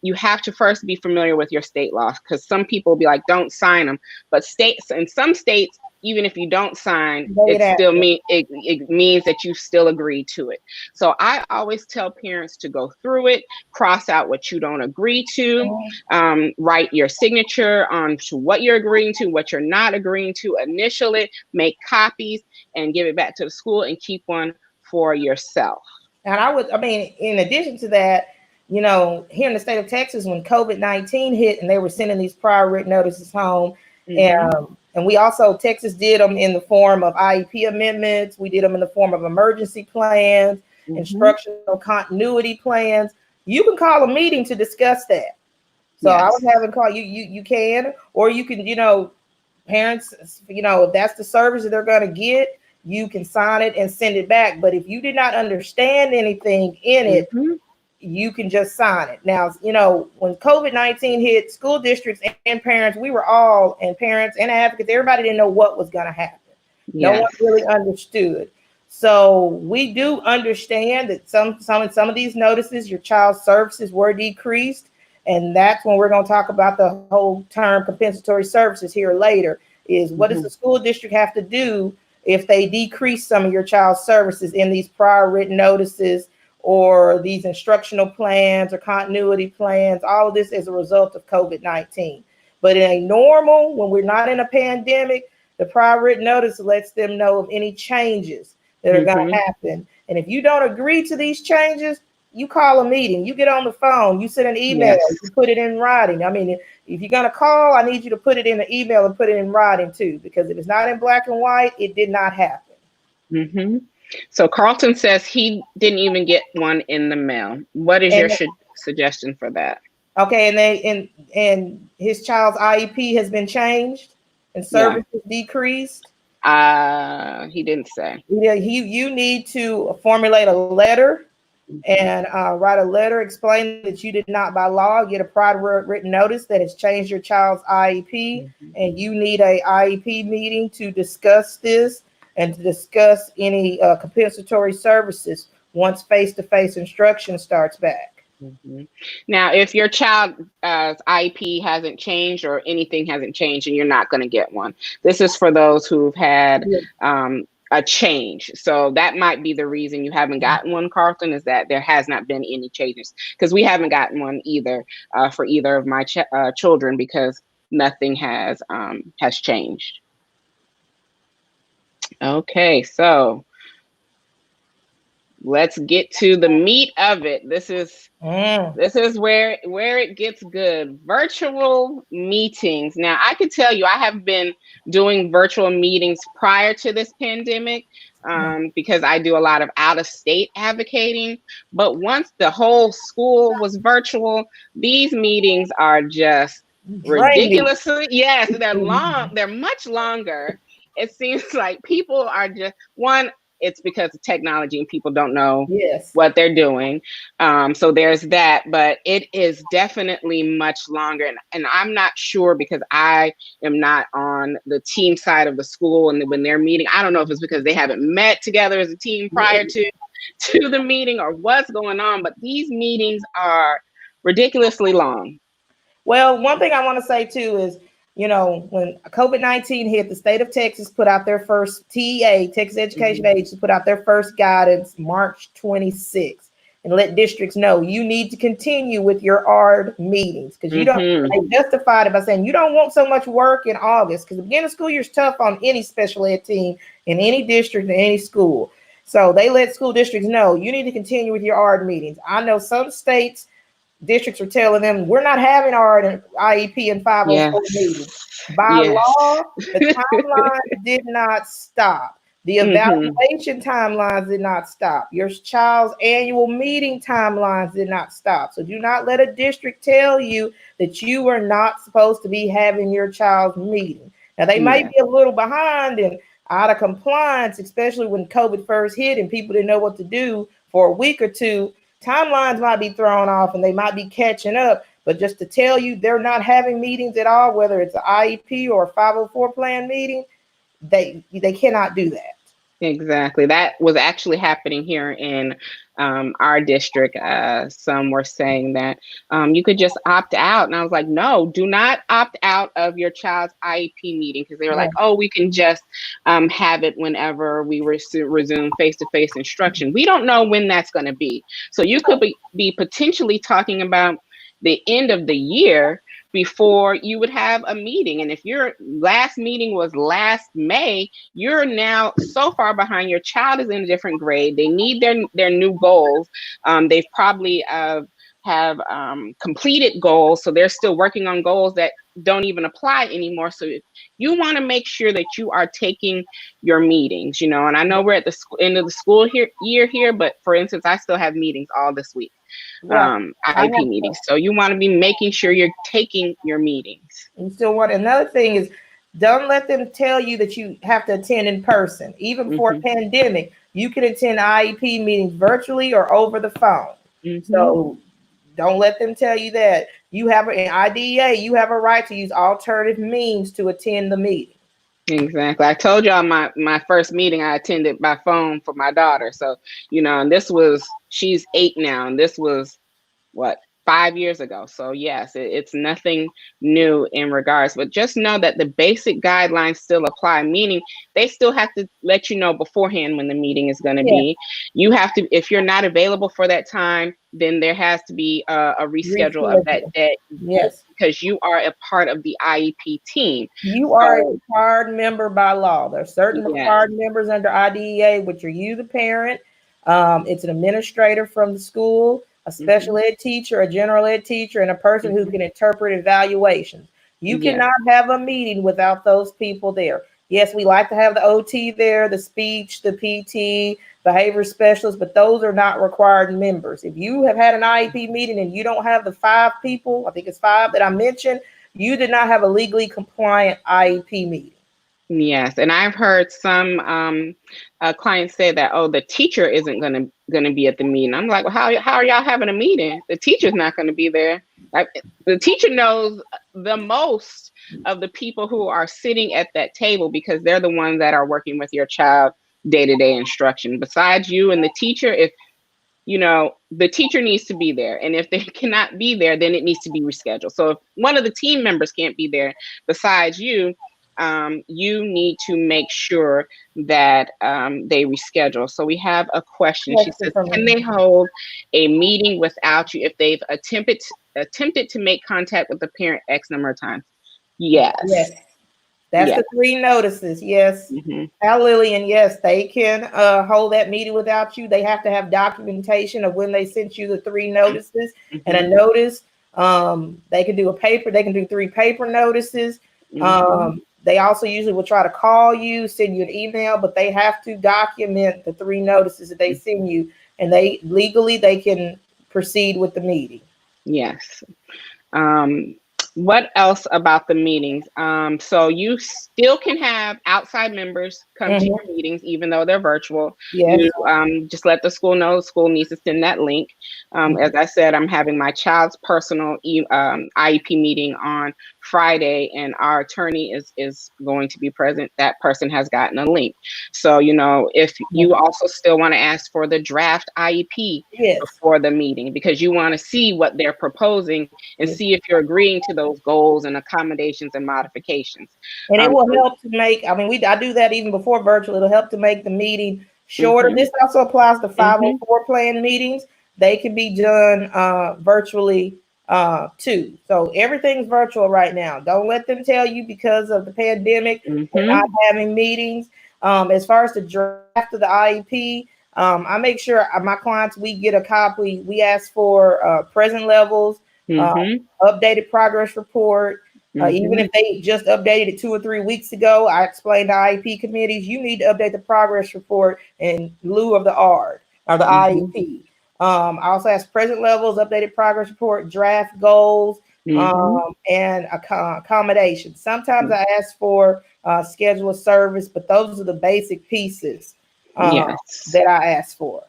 you have to first be familiar with your state laws, because some people will be like, don't sign them. But states, in some states, even if you don't sign, Late action. it means that you still agree to it. So I always tell parents to go through it, cross out what you don't agree to, Mhm. write your signature on to what you're agreeing to, what you're not agreeing to, initial it, make copies, and give it back to the school and keep one for yourself. And I mean, in addition to that, here in the state of Texas, when COVID-19 hit and they were sending these prior written notices home, Mm-hmm. and we also, Texas did them in the form of IEP amendments. We did them in the form of emergency plans, Mm-hmm. instructional continuity plans. You can call a meeting to discuss that. So I was Yes. having call you can, or you can, parents, if that's the service that they're going to get, you can sign it and send it back. But if you did not understand anything in it, Mm-hmm. you can just sign it. Now, when COVID-19 hit, school districts and parents, we were all, and parents and advocates, everybody didn't know what was going to happen. No one Yes. really understood. So we do understand that some of these notices, your child's services were decreased. And that's when we're going to talk about the whole term compensatory services here later, is what does Mm-hmm. the school district have to do if they decrease some of your child's services in these prior written notices or these instructional plans or continuity plans, all of this as a result of COVID-19. But in a normal, when we're not in a pandemic, the prior written notice lets them know of any changes that are going to Mm-hmm. happen. And if you don't agree to these changes, you call a meeting, you get on the phone, you send an email, Yes. you put it in writing. I mean, if you're going to call, I need you to put it in an email and put it in writing too, because if it's not in black and white, it did not happen. Mm-hmm. So Carlton says he didn't even get one in the mail. What is your And suggestion for that? okay, and his child's IEP has been changed and Yeah. services decreased. He didn't say. Yeah, you need to formulate a letter Mm-hmm. and write a letter explaining that you did not by law get a prior written notice that has changed your child's IEP, Mm-hmm. and you need a IEP meeting to discuss this and to discuss any compensatory services once face-to-face instruction starts back. Mm-hmm. Now, if your child's IEP hasn't changed or anything hasn't changed, and you're not going to get one, this is for those who've had a change. So that might be the reason you haven't gotten one, Carlton, is that there has not been any changes, because we haven't gotten one either for either of my children, because nothing has changed. Okay, so let's get to the meat of it. This is where it gets good. Virtual meetings. Now, I could tell you I have been doing virtual meetings prior to this pandemic, because I do a lot of out-of-state advocating. But once the whole school was virtual, these meetings are just Draining. ridiculously, yes, they're long. They're much longer. It seems like people are just, one, it's because of technology and people don't know Yes. what they're doing. So there's that, but it is definitely much longer. And I'm not sure, because I am not on the team side of the school, and when they're meeting, I don't know if it's because they haven't met together as a team prior to the meeting or what's going on, but these meetings are ridiculously long. Well, one thing I want to say too is, when COVID-19 hit, the state of Texas put out their first TEA, Texas Education Agency, put out their first guidance March 26th, and let districts know you need to continue with your ARD meetings, because you don't. They justified it by saying you don't want so much work in August, because the beginning of school year is tough on any special ed team in any district in any school. So they let school districts know you need to continue with your ARD meetings. I know some states, districts are telling them we're not having our IEP and 504 meetings. By Yes. law, the timeline did not stop. The evaluation timelines did not stop. Your child's annual meeting timelines did not stop. So do not let a district tell you that you are not supposed to be having your child's meeting. Now, they might be a little behind and out of compliance, especially when COVID first hit and people didn't know what to do for a week or two. Timelines might be thrown off and they might be catching up. But just to tell you they're not having meetings at all, whether it's an IEP or a 504 plan meeting, they cannot do that. Exactly. That was actually happening here in our district. Some were saying that you could just opt out. And I was like, no, do not opt out of your child's IEP meeting, because they were like, oh, we can just have it whenever we resume face-to-face instruction. We don't know when that's going to be. So you could be potentially talking about the end of the year before you would have a meeting. And if your last meeting was last May, you're now so far behind. Your child is in a different grade. They need their new goals. They've probably have completed goals, so they're still working on goals that don't even apply anymore. So you want to make sure that you are taking your meetings, and I know we're at the end of the school year here, but for instance, I still have meetings all this week. IEP meetings. So you want to be making sure you're taking your meetings. You still want, another thing is, don't let them tell you that you have to attend in person. Even before pandemic, you can attend IEP meetings virtually or over the phone. So don't let them tell you that. You have in IDEA, you have a right to use alternative means to attend the meeting. Exactly. I told y'all my first meeting I attended by phone for my daughter. So, and this was, she's 8 now, and this was 5 years ago. So yes, it's nothing new in regards, but just know that the basic guidelines still apply, meaning they still have to let you know beforehand when the meeting is going to be. You have to, if you're not available for that time, then there has to be a reschedule of that day. Yes. Because you are a part of the IEP team. You are a required member by law. There are certain required members under IDEA, which are you, the parent. It's an administrator from the school, a special ed teacher, a general ed teacher, and a person who can interpret evaluations. You cannot have a meeting without those people there. Yes, we like to have the OT there, the speech, the PT, behavior specialist, but those are not required members. If you have had an IEP meeting and you don't have the 5 people, I think it's 5 that I mentioned, you did not have a legally compliant IEP meeting. Yes, and I've heard some clients say that, oh, the teacher isn't going to be at the meeting. I'm like, well, how are y'all having a meeting? The teacher's not going to be there. Like, the teacher knows the most of the people who are sitting at that table, because they're the ones that are working with your child day-to-day instruction. Besides you and the teacher, if the teacher needs to be there, and if they cannot be there, then it needs to be rescheduled. So if one of the team members can't be there besides you, you need to make sure that they reschedule. So we have a question. She says, can they hold a meeting without you if they've attempted to make contact with the parent X number of times? Yes. That's the 3 notices. Yes. Lillian, yes, they can hold that meeting without you. They have to have documentation of when they sent you the 3 notices and a notice. They can do a paper. They can do 3 paper notices. They also usually will try to call you, send you an email, but they have to document the 3 notices that they send you, and they can proceed with the meeting. Yes. What else about the meetings? So you still can have outside members come to your meetings, even though they're virtual. You just let the school know the school needs to send that link. As I said, I'm having my child's personal IEP meeting on Friday, and our attorney is going to be present. That person has gotten a link. So, if you also still want to ask for the draft IEP before the meeting, because you want to see what they're proposing and see if you're agreeing to those goals and accommodations and modifications. And it will help to make, I do that even before virtual. It'll help to make the meeting shorter. This also applies to 504 plan meetings. They can be done virtually too. So everything's virtual right now. Don't let them tell you because of the pandemic we're not having meetings. As far as the draft of the IEP, I make sure my clients, we get a copy. We ask for present levels, updated progress report, Even if they just updated it 2 or 3 weeks ago, I explained to IEP committees, you need to update the progress report in lieu of the ARD or the IEP. I also ask present levels, updated progress report, draft goals, and accommodations. Sometimes I ask for schedule of service, but those are the basic pieces that I ask for.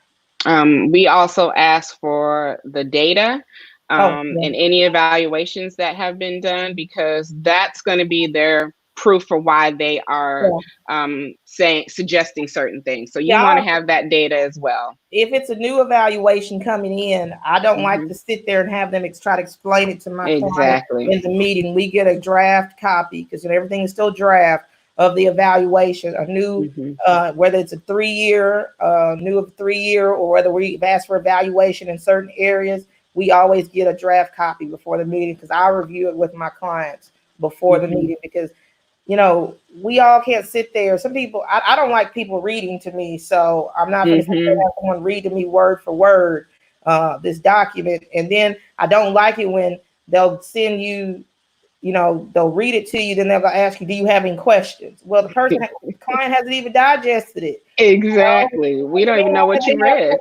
We also ask for the data and any evaluations that have been done, because that's going to be their proof for why they are suggesting certain things. So you want to have that data as well. If it's a new evaluation coming in, I don't like to sit there and have them try to explain it to my client in the meeting. We get a draft copy, because everything is still draft, of the evaluation, a new, whether it's a 3-year, new of 3-year, or whether we've asked for evaluation in certain areas, we always get a draft copy before the meeting, because I review it with my clients before the meeting, because we all can't sit there. Some people, I don't like people reading to me, so I'm not going to have someone read to me word for word this document. And then I don't like it when they'll send you, they'll read it to you, then they'll ask you, do you have any questions? Well, the client hasn't even digested it. Exactly. We don't even know what you read.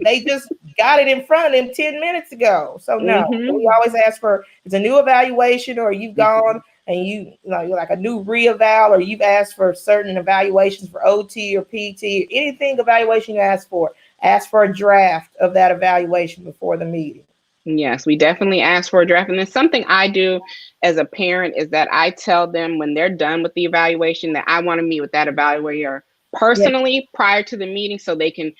They just got it in front of them 10 minutes ago. So no, we always ask for, it's a new evaluation, or you've gone and you're like a new re-eval, or you've asked for certain evaluations for OT or PT, or anything evaluation you ask for a draft of that evaluation before the meeting. Yes, we definitely ask for a draft. And then something I do as a parent is that I tell them when they're done with the evaluation that I want to meet with that evaluator personally prior to the meeting, so they can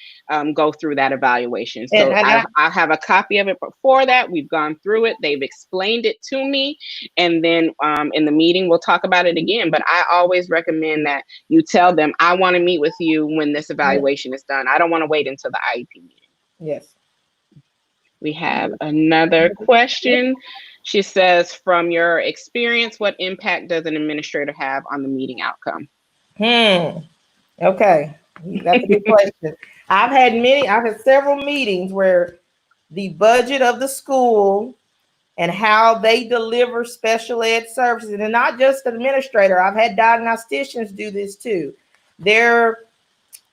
go through that evaluation. So I have a copy of it before that. We've gone through it. They've explained it to me. And then in the meeting, we'll talk about it again. But I always recommend that you tell them, I want to meet with you when this evaluation is done. I don't want to wait until the IEP meeting. Yes. We have another question. She says, from your experience, what impact does an administrator have on the meeting outcome? Okay, that's a good question. I've had several meetings where the budget of the school and how they deliver special ed services, and not just the administrator, I've had diagnosticians do this too. Their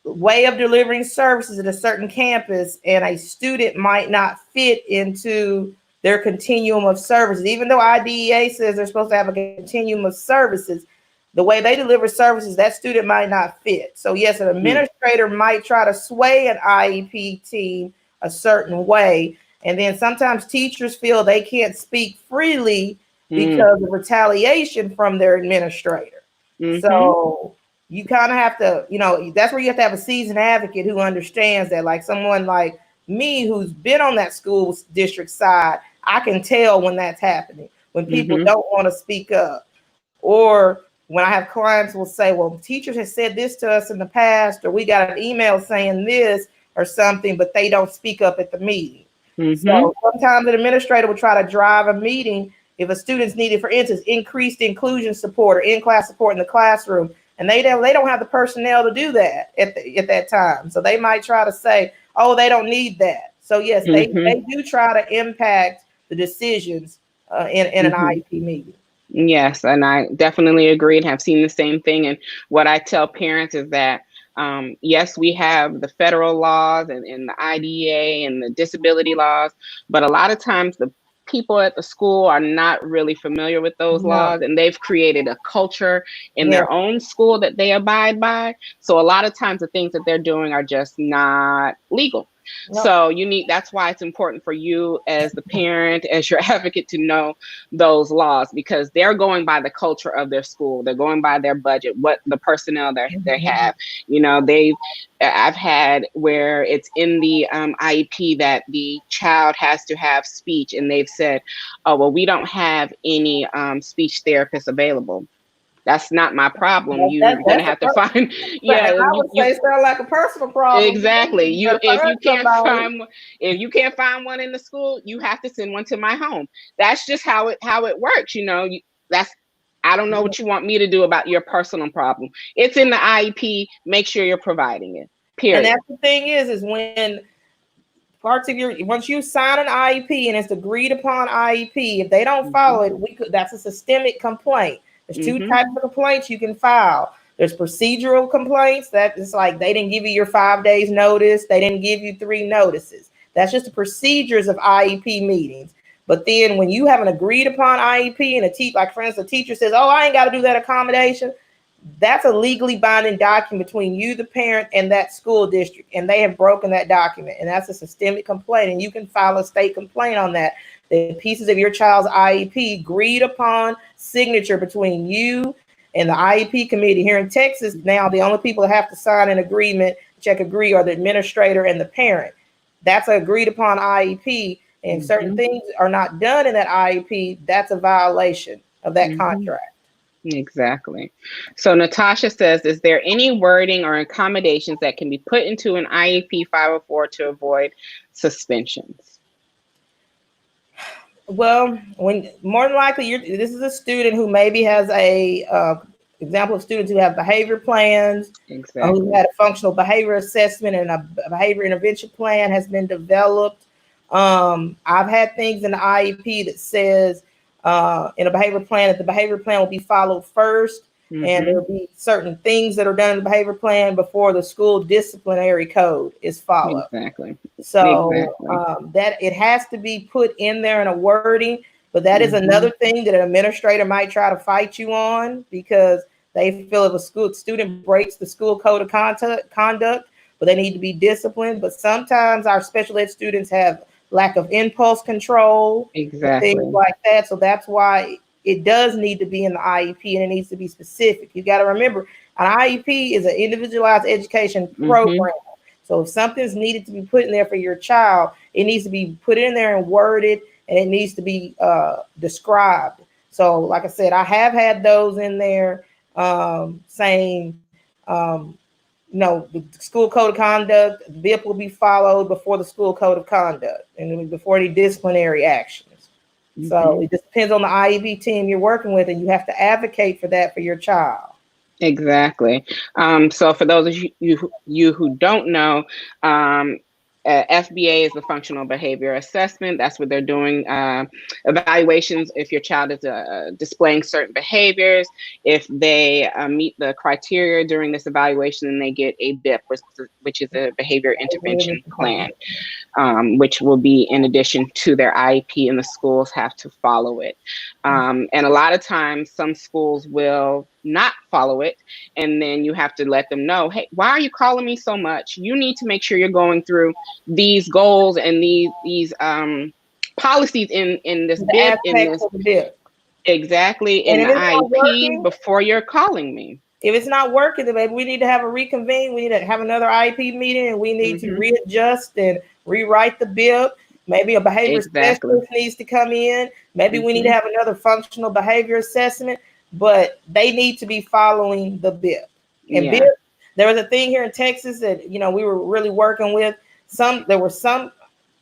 way of delivering services at a certain campus, and a student might not fit into their continuum of services. Even though IDEA says they're supposed to have a continuum of services, the way they deliver services, that student might not fit. So yes, an administrator might try to sway an IEP team a certain way. And then sometimes teachers feel they can't speak freely because of retaliation from their administrator. So you kind of have to, that's where you have to have a seasoned advocate who understands that. Like someone like me who's been on that school district side, I can tell when that's happening, when people don't want to speak up. Or when I have clients will say, well, teachers have said this to us in the past, or we got an email saying this or something, but they don't speak up at the meeting. So sometimes an administrator will try to drive a meeting if a student's needed, for instance, increased inclusion support or in-class support in the classroom, and they don't have the personnel to do that at that time. So they might try to say, oh, they don't need that. So yes, they do try to impact the decisions in an IEP meeting. Yes, and I definitely agree and have seen the same thing. And what I tell parents is that, yes, we have the federal laws and the IDEA and the disability laws, but a lot of times the people at the school are not really familiar with those laws, and they've created a culture in their own school that they abide by. So a lot of times the things that they're doing are just not legal. So that's why it's important for you as the parent, as your advocate, to know those laws, because they're going by the culture of their school. They're going by their budget, what the personnel they have. I've had where it's in the IEP that the child has to have speech, and they've said, oh, well, we don't have any speech therapists available. That's not my problem. You're gonna have to find. I would say it's not like a personal problem. Exactly. If you can't find one in the school, you have to send one to my home. That's just how it works. I don't know what you want me to do about your personal problem. It's in the IEP. Make sure you're providing it. Period. And that's the thing is when parts of your, once you sign an IEP and it's agreed upon IEP, if they don't follow it, that's a systemic complaint. There's two types of complaints you can file. There's procedural complaints. That is like they didn't give you your 5 days notice. They didn't give you 3 notices. That's just the procedures of IEP meetings. But then when you have an agreed upon IEP and like for instance, a teacher says, oh, I ain't got to do that accommodation. That's a legally binding document between you, the parent, and that school district. And they have broken that document. And that's a systemic complaint. And you can file a state complaint on that. The pieces of your child's IEP agreed upon signature between you and the IEP committee here in Texas. Now, the only people that have to sign an agreement, check agree, are the administrator and the parent. That's an agreed upon IEP. And if certain things are not done in that IEP, that's a violation of that contract. Exactly. So Natasha says, is there any wording or accommodations that can be put into an IEP 504 to avoid suspensions? Well, when more than likely this is a student who maybe has a example of students who have behavior plans, who had a functional behavior assessment and a behavior intervention plan has been developed. I've had things in the IEP that says in a behavior plan that the behavior plan will be followed first, and there will be certain things that are done in the behavior plan before the school disciplinary code is followed. So that it has to be put in there in a wording, but that is another thing that an administrator might try to fight you on, because they feel if a student breaks the school code of conduct, but they need to be disciplined. But sometimes our special ed students have lack of impulse control, things like that. So that's why it does need to be in the IEP, and it needs to be specific. You got to remember, an IEP is an individualized education program. So if something's needed to be put in there for your child, it needs to be put in there and worded, and it needs to be described. So like I said, I have had those in there saying, no, the school code of conduct, the BIP will be followed before the school code of conduct and before any disciplinary actions. So it just depends on the IEP team you're working with, and you have to advocate for that for your child. Exactly. So for those of you who don't know, FBA is the functional behavior assessment. That's what they're doing, evaluations if your child is displaying certain behaviors. If they meet the criteria during this evaluation, then they get a BIP, which is a behavior intervention plan, which will be in addition to their IEP, and the schools have to follow it. And a lot of times some schools will not follow it, and then you have to let them know, hey, why are you calling me so much? You need to make sure you're going through these goals and these policies in this BIP, exactly, in the IEP before you're calling me. If it's not working, then maybe we need to have a reconvene. We need to have another IEP meeting, and we need to readjust and rewrite the BIP. Maybe a behavior specialist needs to come in. Maybe we need to have another functional behavior assessment, but they need to be following the BIP. And BIP, there was a thing here in Texas that, we were really working with. There were some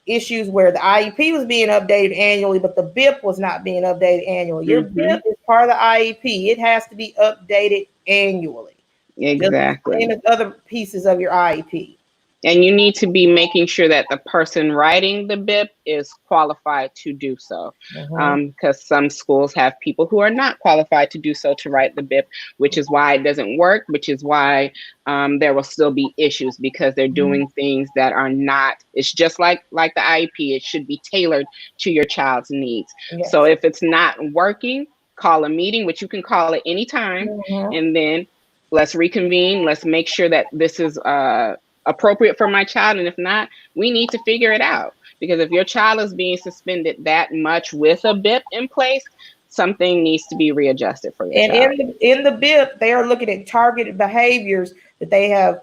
issues where the IEP was being updated annually, but the BIP was not being updated annually. Your BIP is part of the IEP. It has to be updated annually. Exactly. Same as other pieces of your IEP. And you need to be making sure that the person writing the BIP is qualified to do so. Because some schools have people who are not qualified to do so, to write the BIP, which is why it doesn't work, which is why there will still be issues, because they're doing things that are not, it's just like the IEP, it should be tailored to your child's needs. So if it's not working, call a meeting, which you can call at any time, and then let's reconvene. Let's make sure that this is appropriate for my child, and if not, we need to figure it out. Because if your child is being suspended that much with a BIP in place, something needs to be readjusted for your child. And in the BIP, they are looking at targeted behaviors that they have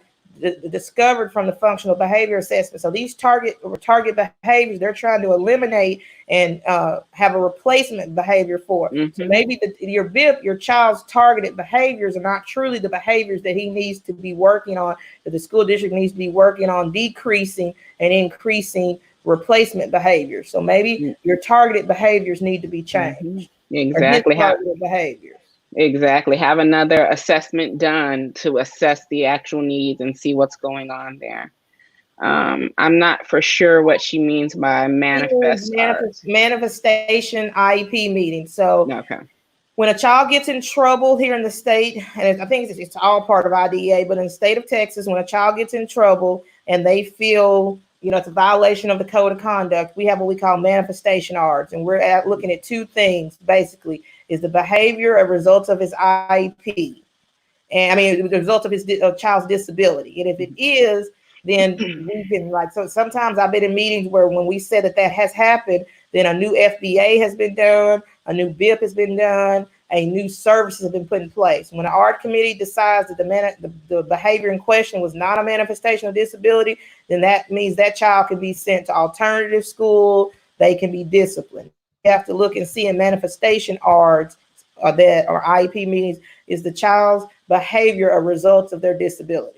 discovered from the functional behavior assessment. So these target behaviors, they're trying to eliminate and have a replacement behavior for. So maybe your BIP, your child's targeted behaviors are not truly the behaviors that he needs to be working on, that the school district needs to be working on decreasing and increasing replacement behaviors. So maybe your targeted behaviors need to be changed. Exactly. Targeted behaviors. Exactly. Have another assessment done to assess the actual needs and see what's going on there. I'm not for sure what she means by manifest arts. Manifestation IEP meeting. So Okay. when a child gets in trouble here in the state, and I think it's all part of IDEA, but in the state of Texas, when a child gets in trouble and they feel, it's a violation of the code of conduct, we have what we call manifestation arts. And we're looking at two things, basically, is the behavior or results of his IEP. And I mean, the result of his child's disability. And if it is, then we've been so sometimes I've been in meetings where when we said that has happened, then a new FBA has been done, a new BIP has been done, a new services have been put in place. When the art committee decides that the behavior in question was not a manifestation of disability, then that means that child can be sent to alternative school. They can be disciplined. You have to look and see in manifestation arts or IEP meetings, is the child's behavior a result of their disability.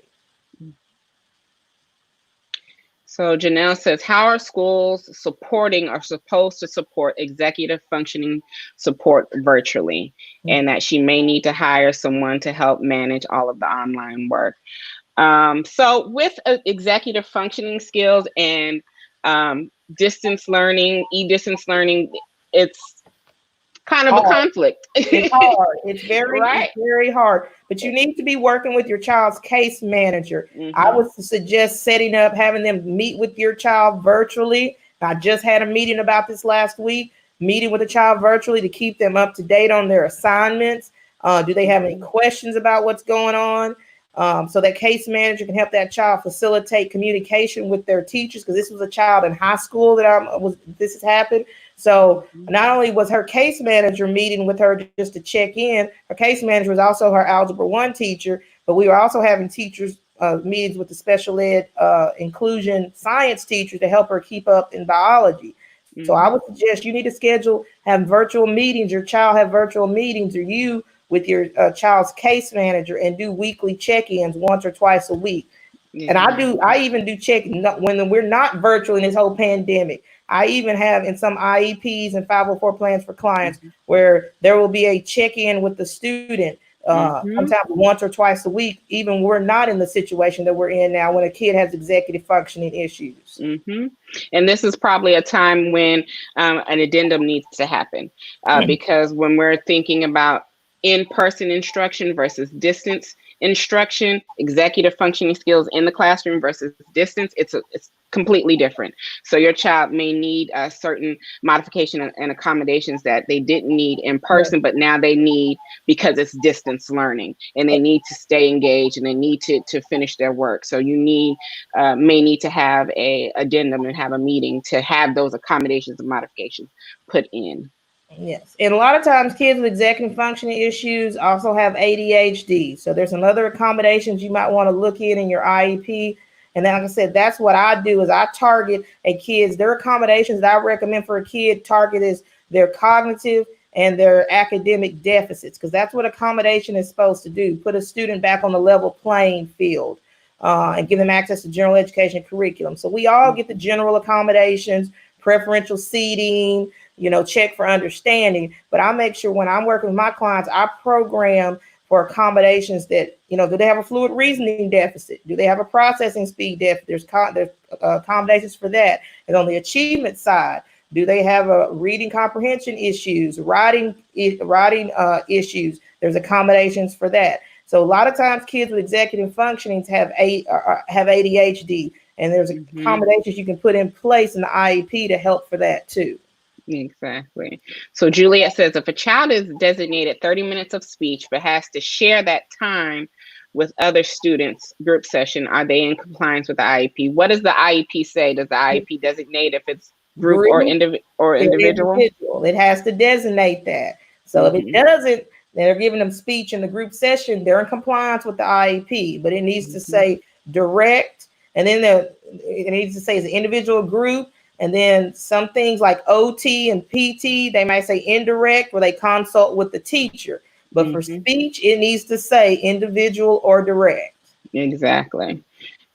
So Janelle says, how are schools supporting or supposed to support executive functioning support virtually? And that she may need to hire someone to help manage all of the online work. So with executive functioning skills and distance learning, e-distance learning, it's kind of a conflict. It's hard. It's right. It's very hard. But you need to be working with your child's case manager. I would suggest having them meet with your child virtually. I just had a meeting about this last week, meeting with a child virtually to keep them up to date on their assignments. Do they have any questions about what's going on? So that case manager can help that child facilitate communication with their teachers, because this was a child in high school this has happened. So not only was her case manager meeting with her just to check in, her case manager was also her Algebra 1 teacher, but we were also having teachers meetings with the special ed inclusion science teachers to help her keep up in biology. So I would suggest you need to have virtual meetings, your child have virtual meetings, or you with your child's case manager, and do weekly check-ins once or twice a week. And I even do when we're not virtual in this whole pandemic. I even have in some IEPs and 504 plans for clients where there will be a check-in with the student sometimes once or twice a week, even we're not in the situation that we're in now when a kid has executive functioning issues. And this is probably a time when an addendum needs to happen because when we're thinking about in-person instruction versus distance instruction, executive functioning skills in the classroom versus distance, it's completely different. So your child may need a certain modification and accommodations that they didn't need in person, but now they need because it's distance learning, and they need to stay engaged and they need to finish their work. So you may need to have a addendum and have a meeting to have those accommodations and modifications put in. Yes. And a lot of times kids with executive functioning issues also have ADHD. So there's some other accommodations you might want to look in your IEP. And then, like I said, that's what I do is I target their accommodations that I recommend for a kid target is their cognitive and their academic deficits, because that's what accommodation is supposed to do. Put a student back on the level playing field and give them access to general education curriculum. So we all get the general accommodations, preferential seating, check for understanding. But I make sure when I'm working with my clients, I program for accommodations that, do they have a fluid reasoning deficit? Do they have a processing speed deficit? There's accommodations for that. And on the achievement side, do they have reading comprehension issues, writing issues? There's accommodations for that. So a lot of times kids with executive functionings have ADHD, and there's accommodations you can put in place in the IEP to help for that too. Exactly. So Juliet says, if a child is designated 30 minutes of speech but has to share that time with other students, group session, are they in compliance with the IEP? What does the IEP say? Does the IEP designate if it's group or individual? It has to designate that. So if it doesn't, they're giving them speech in the group session, they're in compliance with the IEP, but it needs to say direct, and then it needs to say it's an individual group. And then some things like OT and PT, they might say indirect, where they consult with the teacher. But for speech, it needs to say individual or direct. Exactly.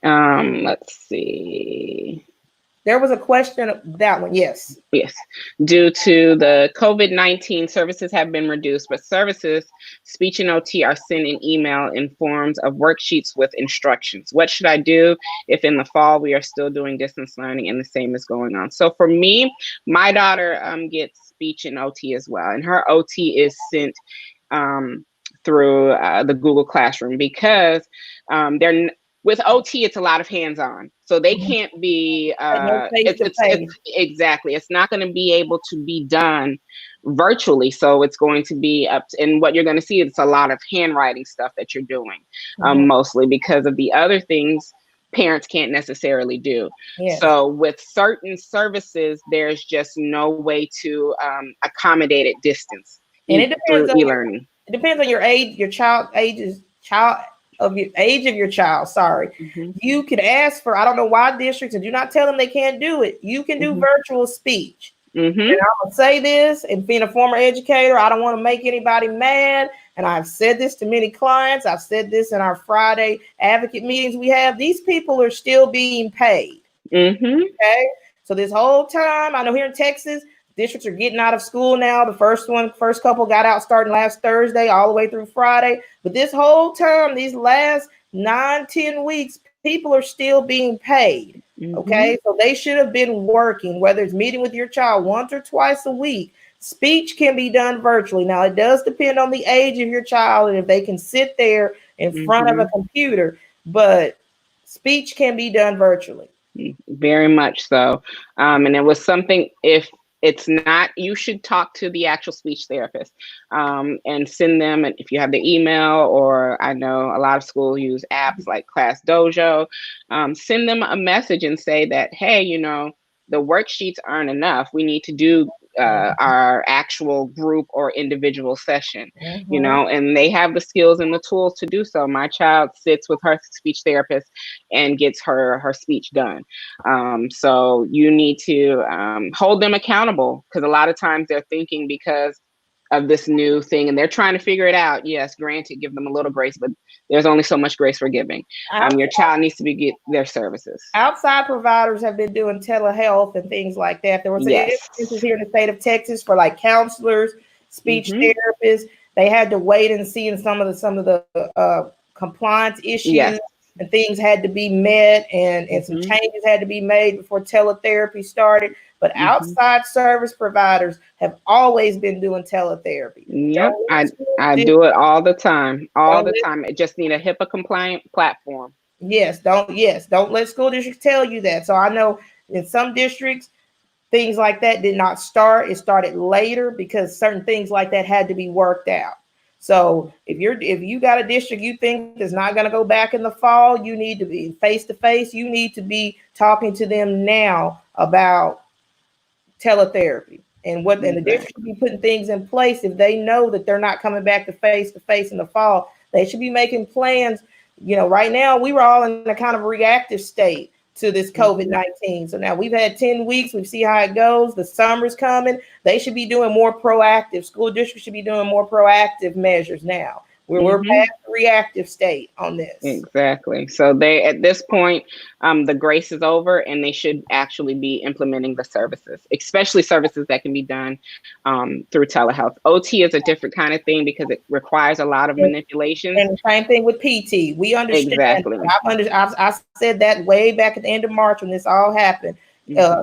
Let's see. There was a question, that one, yes. Yes, due to the COVID-19, services have been reduced, but services, speech and OT are sent an email in forms of worksheets with instructions. What should I do if in the fall we are still doing distance learning and the same is going on? So for me, my daughter gets speech and OT as well, and her OT is sent through the Google Classroom because with OT, it's a lot of hands-on, so they can't be. No face to It's face. exactly. It's not going to be able to be done virtually, so it's going to be up. And what you're going to see, it's a lot of handwriting stuff that you're doing, mostly because of the other things parents can't necessarily do. Yes. So with certain services, there's just no way to accommodate it distance And it through depends on e-learning. it depends on your age, your child of your age of your child. Sorry. You can ask for, I don't know why districts, and do not tell them they can't do it. You can do virtual speech. And I'm gonna say this, and being a former educator, I don't want to make anybody mad. And I've said this to many clients. I've said this in our Friday advocate meetings we have. These people are still being paid. Okay. So this whole time, I know here in Texas, districts are getting out of school now. The first couple got out starting last Thursday all the way through Friday. But this whole time, these last 9-10 weeks, people are still being paid. Okay, so they should have been working, whether it's meeting with your child once or twice a week. Speech can be done virtually. Now, it does depend on the age of your child and if they can sit there in front of a computer, but speech can be done virtually. Very much so. And it was something, if it's not, you should talk to the actual speech therapist and send them, and if you have the email, or I know a lot of schools use apps like Class Dojo, send them a message and say that, hey, the worksheets aren't enough. We need to do our actual group or individual session, and they have the skills and the tools to do so. My child sits with her speech therapist and gets her speech done. So you need to hold them accountable, because a lot of times they're thinking because of this new thing and they're trying to figure it out. Yes, granted, give them a little grace, but there's only so much grace we're giving. Your child needs to get their services. Outside providers have been doing telehealth and things like that. There was instances here in the state of Texas for like counselors, speech therapists. They had to wait and see, and some of the compliance issues and things had to be met, and some changes had to be made before teletherapy started. But outside service providers have always been doing teletherapy. Yep, I do it all the time. It just need a HIPAA compliant platform. Yes, don't let school districts tell you that. So I know in some districts, things like that did not start. It started later because certain things like that had to be worked out. So if you got a district you think is not going to go back in the fall, you need to be face to face. You need to be talking to them now about teletherapy and the district should be putting things in place. If they know that they're not coming back to face in the fall, they should be making plans. Right now we were all in a kind of reactive state to this COVID-19. So now we've had 10 weeks. We see how it goes. The summer's coming. They should be doing more proactive. School districts should be doing more proactive measures now. We're past the reactive state on this. Exactly. So they, at this point, the grace is over, and they should actually be implementing the services, especially services that can be done through telehealth. OT is a different kind of thing because it requires a lot of manipulation. And the same thing with PT. We understand. Exactly. I said that way back at the end of March when this all happened.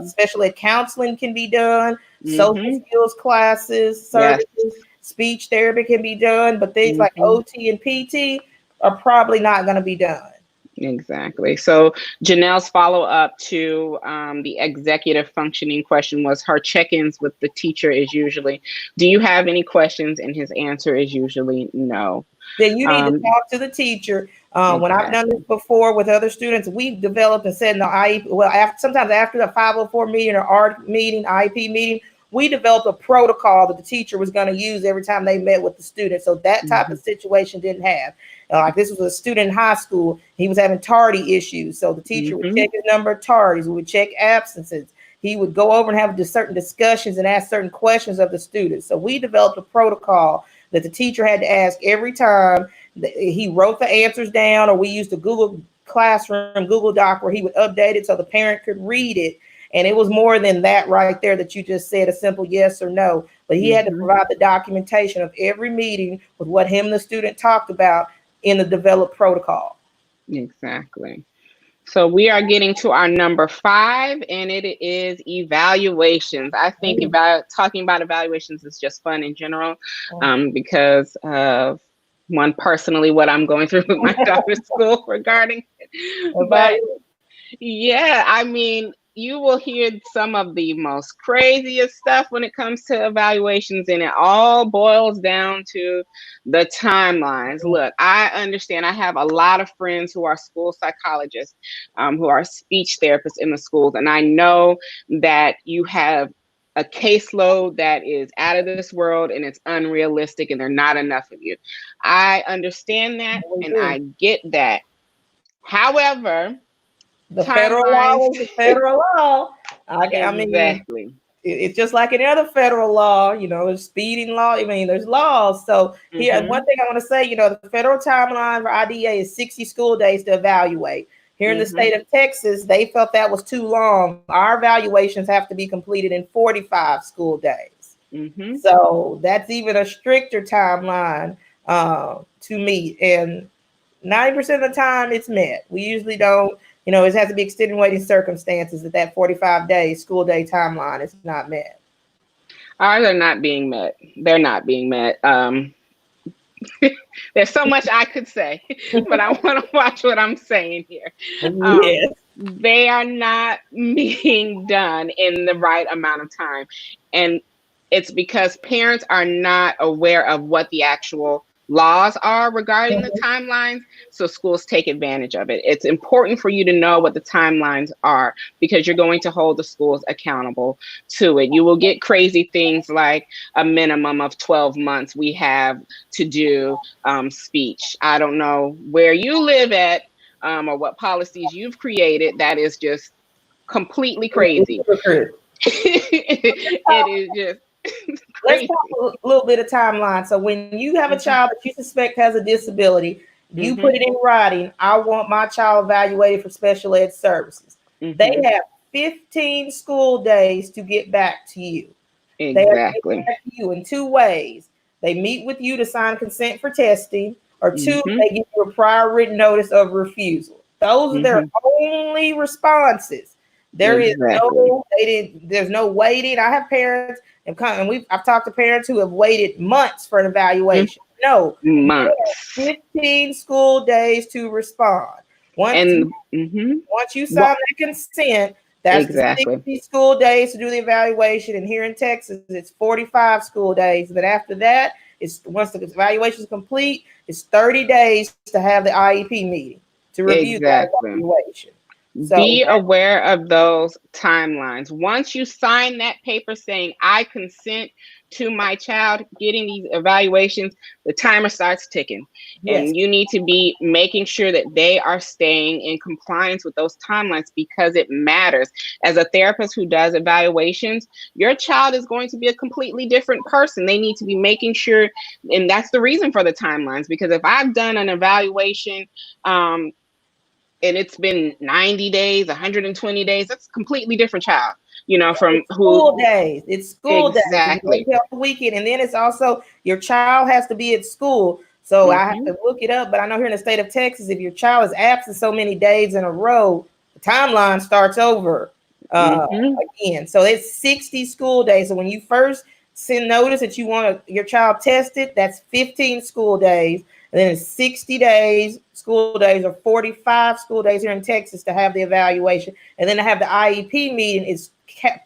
Special ed counseling can be done, social skills classes, services, speech therapy can be done, but things like OT and PT are probably not going to be done. Exactly. So Janelle's follow-up to the executive functioning question was, her check-ins with the teacher is usually, do you have any questions? And his answer is usually no. Then you need to talk to the teacher. When I've done this before with other students, we've developed and said in the IEP, sometimes after the 504 meeting or ART meeting, IEP meeting, we developed a protocol that the teacher was going to use every time they met with the student. So that type of situation didn't have. Like this was a student in high school. He was having tardy issues. So the teacher would check his number of tardies. We would check absences. He would go over and have certain discussions and ask certain questions of the students. So we developed a protocol that the teacher had to ask every time. He wrote the answers down, or we used the Google Classroom, Google Doc, where he would update it so the parent could read it. And it was more than that right there that you just said, a simple yes or no. But he had to provide the documentation of every meeting with what him and the student talked about in the developed protocol. Exactly. So we are getting to our number 5, and it is evaluations. I think talking about evaluations is just fun in general, because of one, personally, what I'm going through with my daughter's school regarding it. But yeah, I mean, you will hear some of the most craziest stuff when it comes to evaluations, and it all boils down to the timelines. Look, I understand. I have a lot of friends who are school psychologists, who are speech therapists in the schools, and I know that you have a caseload that is out of this world and it's unrealistic, and there are not enough of you. I understand that, and I get that. However, the federal law is the federal law. I mean, it's just like any other federal law, you know, there's speeding law. I mean, there's laws. So here, one thing I want to say, you know, the federal timeline for IDEA is 60 school days to evaluate. Here in the state of Texas, they felt that was too long. Our evaluations have to be completed in 45 school days. So that's even a stricter timeline to meet. And 90% of the time it's met. We usually don't, you know, it has to be extenuating circumstances that 45 days school day timeline is not met. Ours are not being met. They're not being met. There's so much I could say, but I want to watch what I'm saying here. They are not being done in the right amount of time. And it's because parents are not aware of what the actual laws are regarding the timelines, so schools take advantage of it. It's important for you to know what the timelines are, because you're going to hold the schools accountable to it. You will get crazy things like a minimum of 12 months we have to do speech. I don't know where you live at, or what policies you've created. That is just completely crazy. It is just Let's talk a little bit of timeline. So when you have a child that you suspect has a disability, you put it in writing, I want my child evaluated for special ed services. They have 15 school days to get back to you. They have to get back to you in 2 ways. They meet with you to sign consent for testing, or 2, they give you a prior written notice of refusal. Those are their only responses. There is there's no waiting. I have parents I've talked to parents who have waited months for an evaluation. No, months. 15 school days to respond. Once you sign the consent, that's the 60 school days to do the evaluation. And here in Texas, it's 45 school days. But after that, once the evaluation is complete, it's 30 days to have the IEP meeting to review the evaluation. So, be aware of those timelines. Once you sign that paper saying I consent to my child getting these evaluations, the timer starts ticking. And you need to be making sure that they are staying in compliance with those timelines, because it matters. As a therapist who does evaluations, your child is going to be a completely different person. They need to be making sure, and that's the reason for the timelines, because if I've done an evaluation, and it's been 90 days, 120 days, that's a completely different child, you know, from school days. It's school days. The weekend. And then it's also your child has to be at school. So I have to look it up. But I know here in the state of Texas, if your child is absent so many days in a row, the timeline starts over again. So it's 60 school days. So when you first send notice that you want your child tested, that's 15 school days. And then it's 60 days, school days, or 45 school days here in Texas to have the evaluation. And then to have the IEP meeting is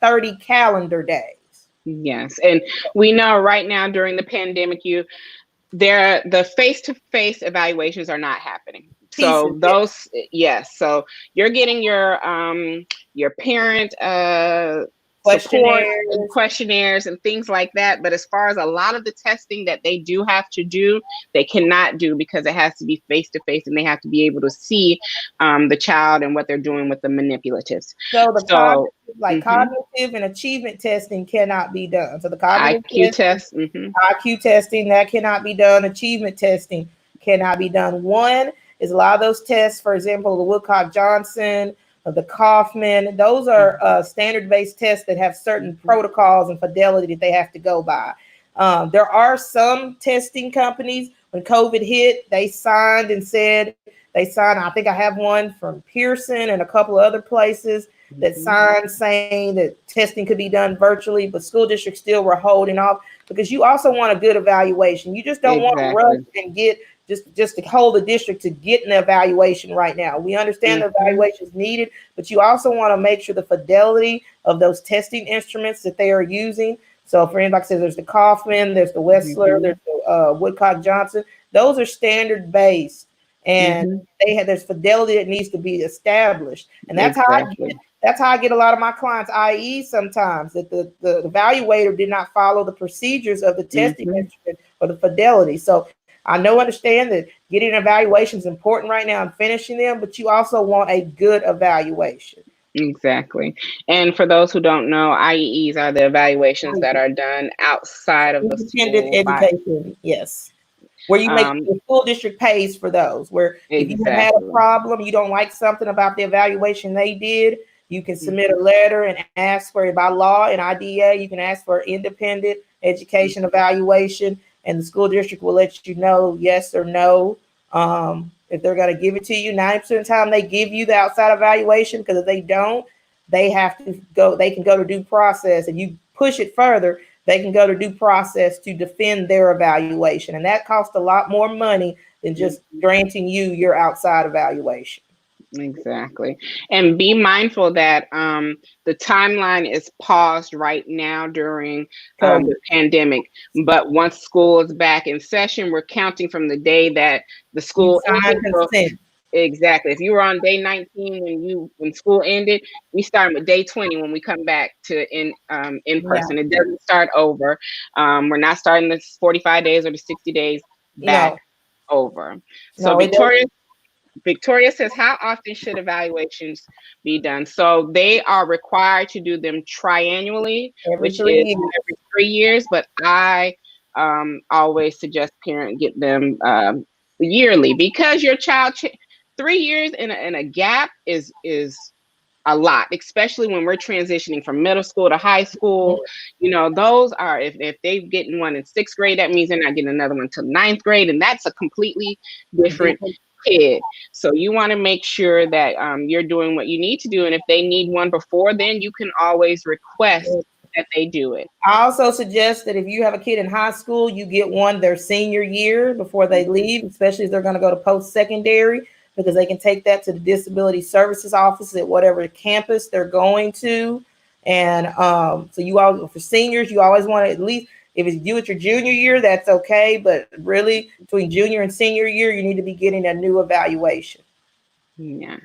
30 calendar days. Yes. And we know right now during the pandemic, the face-to-face evaluations are not happening. So those, so you're getting your parent questionnaires and things like that. But as far as a lot of the testing that they do have to do, they cannot do, because it has to be face-to-face, and they have to be able to see the child and what they're doing with the manipulatives. So cognitive and achievement testing cannot be done. So the cognitive IQ testing, that cannot be done. Achievement testing cannot be done. One is a lot of those tests, for example, the Woodcock-Johnson, the Kaufman. Those are standard-based tests that have certain protocols and fidelity that they have to go by. There are some testing companies, when COVID hit, they signed and said, I think I have one from Pearson and a couple of other places that signed saying that testing could be done virtually, but school districts still were holding off because you also want a good evaluation. You just don't want to rush and get just to hold the district to get an evaluation right now. We understand the evaluation is needed, but you also want to make sure the fidelity of those testing instruments that they are using. So for anybody, like I said, there's the Kaufman, there's the Wessler, there's the Woodcock Johnson. Those are standard based, and there's fidelity that needs to be established, and that's how I get a lot of my clients IE sometimes, that the evaluator did not follow the procedures of the testing instrument or the fidelity. So I understand that getting an evaluation is important right now and finishing them, but you also want a good evaluation. Exactly. And for those who don't know, IEEs are the evaluations that are done outside of the independent education. Yes. Where you make the school district pays for those, where if you have had a problem, you don't like something about the evaluation they did, you can submit a letter and ask for it by law and IDEA. You can ask for independent education evaluation, and the school district will let you know yes or no if they're going to give it to you. 90% of the time they give you the outside evaluation, because if they don't, they have to go. They can go to due process, and you push it further, they can go to due process to defend their evaluation, and that costs a lot more money than just granting you your outside evaluation. Exactly. And be mindful that the timeline is paused right now during the pandemic. But once school is back in session, we're counting from the day that the school ended. Exactly. If you were on day 19 when school ended, we start with day 20 when we come back to in person. It doesn't start over. We're not starting this 45 days or the 60 days back over. So Victoria says, how often should evaluations be done? So they are required to do them triannually, which is every 3 years, but I always suggest parents get them yearly, because your child 3 years in a gap is a lot, especially when we're transitioning from middle school to high school. You know, those are, if they're getting one in 6th grade, that means they're not getting another one until 9th grade, and that's a completely different kid. So you want to make sure that you're doing what you need to do, and if they need one before then, you can always request that they do it. I also suggest that if you have a kid in high school, you get one their senior year before they leave, especially if they're going to go to post-secondary, because they can take that to the disability services office at whatever campus they're going to. And so you all, for seniors, you always want to, at least if it's due at your junior year, that's okay. But really, between junior and senior year, you need to be getting a new evaluation. Yes.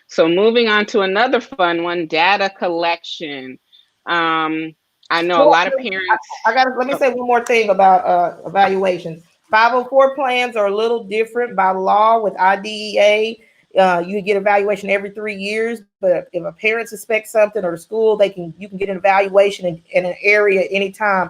So moving on to another fun one, data collection. I know a lot of parents. Let me say one more thing about evaluations. 504 plans are a little different by law with IDEA. You get evaluation every 3 years, but if a parent suspects something or the school, you can get an evaluation in an area anytime.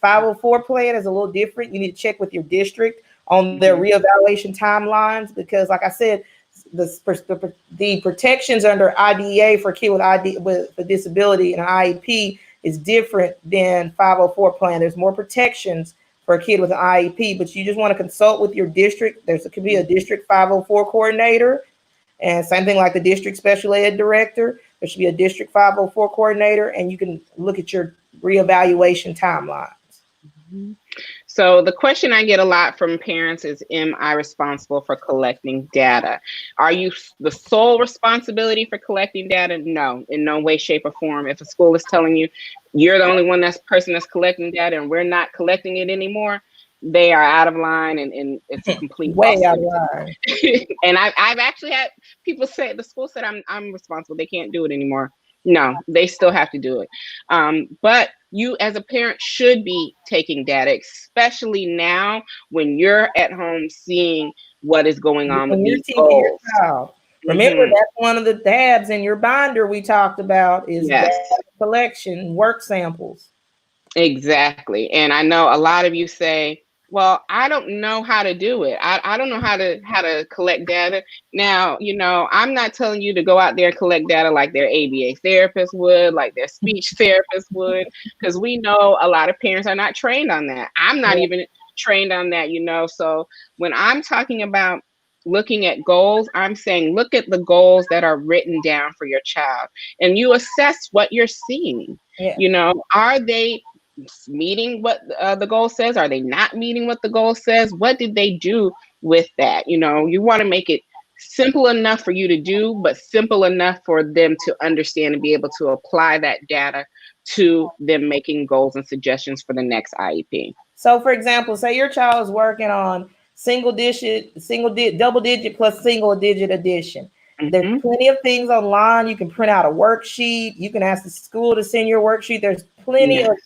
504 plan is a little different. You need to check with your district on their reevaluation timelines, because like I said, the protections under IDEA for a kid with a disability and an IEP is different than 504 plan. There's more protections for a kid with an IEP, but you just want to consult with your district. There could be a district 504 coordinator, and same thing like the district special ed director. There should be a district 504 coordinator, and you can look at your reevaluation timelines. So the question I get a lot from parents is, am I responsible for collecting data? Are you the sole responsibility for collecting data? No, in no way, shape, or form. If a school is telling you you're the only person that's collecting data and we're not collecting it anymore, they are out of line, and it's a complete way out of line. And I've actually had people say, the school said I'm responsible, they can't do it anymore. No, they still have to do it. But you as a parent should be taking data, especially now when you're at home seeing what is going on with these goals. Remember, that's one of the tabs in your binder we talked about is data collection, work samples. Exactly. And I know a lot of you say, Well, I don't know how to do it. I don't know how to collect data. Now, I'm not telling you to go out there and collect data like their ABA therapist would, like their speech therapist would, because we know a lot of parents are not trained on that. I'm not Yeah. even trained on that. So when I'm talking about looking at goals, I'm saying look at the goals that are written down for your child and you assess what you're seeing. Yeah. Are they meeting what the goal says? Are they not meeting what the goal says? What did they do with that? You want to make it simple enough for you to do, but simple enough for them to understand and be able to apply that data to them making goals and suggestions for the next IEP. So, for example, say your child is working on double digit plus single digit addition. There's Hmm. plenty of things online. You can print out a worksheet. You can ask the school to send your worksheet. There's plenty of Yes.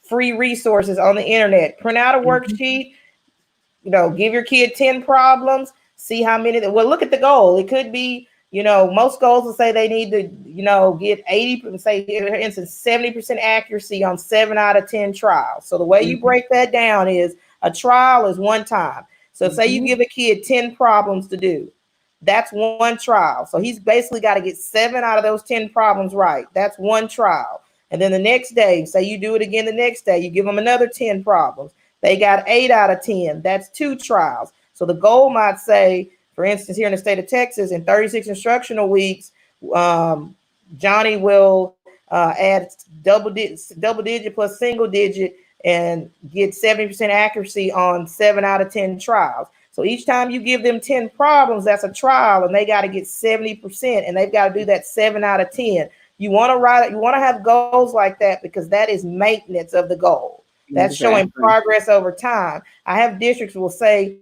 free resources on the internet. Print out a Hmm. worksheet. Give your kid 10 problems. See how many. Well, look at the goal. It could be. Most goals will say they need to, get 80, say, for instance, 70% accuracy on 7 out of 10 trials. So the way you Hmm. break that down is a trial is one time. So say you Hmm. give a kid 10 problems to do. That's one trial. So he's basically got to get 7 out of those 10 problems right. That's one trial. And then the next day, say you do it again the next day, you give them another 10 problems. They got 8 out of 10. That's 2 trials. So the goal might say, for instance, here in the state of Texas, in 36 instructional weeks, Johnny will add double digit plus single digit and get 70% accuracy on 7 out of 10 trials. So each time you give them 10 problems, that's a trial, and they got to get 70%, and they've got to do that 7 out of 10. You want to write it, you want to have goals like that because that is maintenance of the goal. That's showing Exactly. progress over time. I have districts will say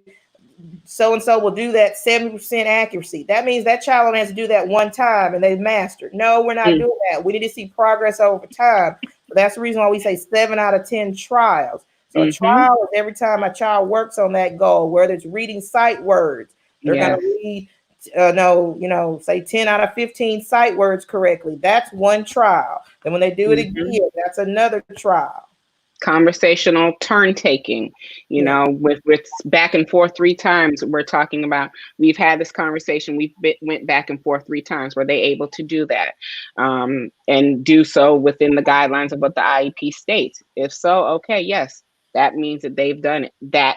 so and so will do that 70% accuracy. That means that child only has to do that one time and they've mastered. No, we're not Mm. doing that. We need to see progress over time. So that's the reason why we say 7 out of 10 trials. So a Hmm. trial is every time a child works on that goal, whether it's reading sight words, they're going to Yes. read, no, say 10 out of 15 sight words correctly. That's one trial. Then when they do it Hmm. again, that's another trial. Conversational turn taking, Yeah. with back and forth 3 times. We're talking about, we've had this conversation, went back and forth 3 times. Were they able to do that, and do so within the guidelines of what the IEP states? If so, okay, yes, that means that they've done it, that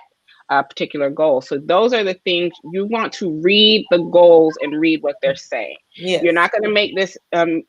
particular goal. So those are the things you want to read the goals and read what they're saying. You're Yes. not going to make this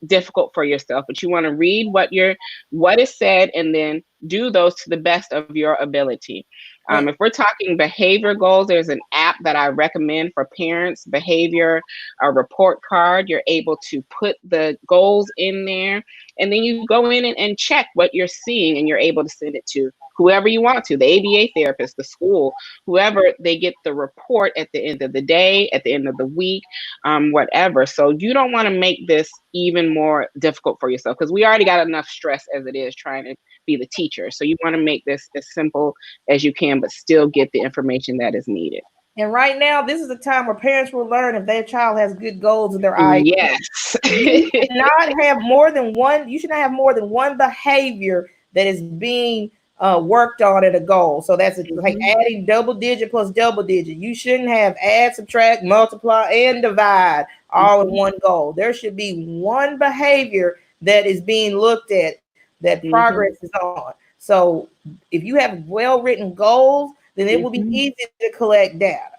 difficult for yourself, but you want to read what is said and then do those to the best of your ability. Yeah. If we're talking behavior goals, there's an app that I recommend for parents, behavior, a report card. You're able to put the goals in there, and then you go in and check what you're seeing, and you're able to send it to whoever you want to, the ABA therapist, the school, whoever. They get the report at the end of the day, at the end of the week, whatever. So you don't want to make this even more difficult for yourself, because we already got enough stress as it is trying to be the teacher. So you want to make this as simple as you can, but still get the information that is needed. And right now, this is a time where parents will learn if their child has good goals in their IEP. Yes. You should not have more than one. You should not have more than one behavior that is being worked on at a goal. So that's like Hmm. adding double digit plus double digit. You shouldn't have add, subtract, multiply, and divide all in Hmm. one goal. There should be one behavior that is being looked at that progress Hmm. is on. So if you have well written goals, then it will be Hmm. easy to collect data.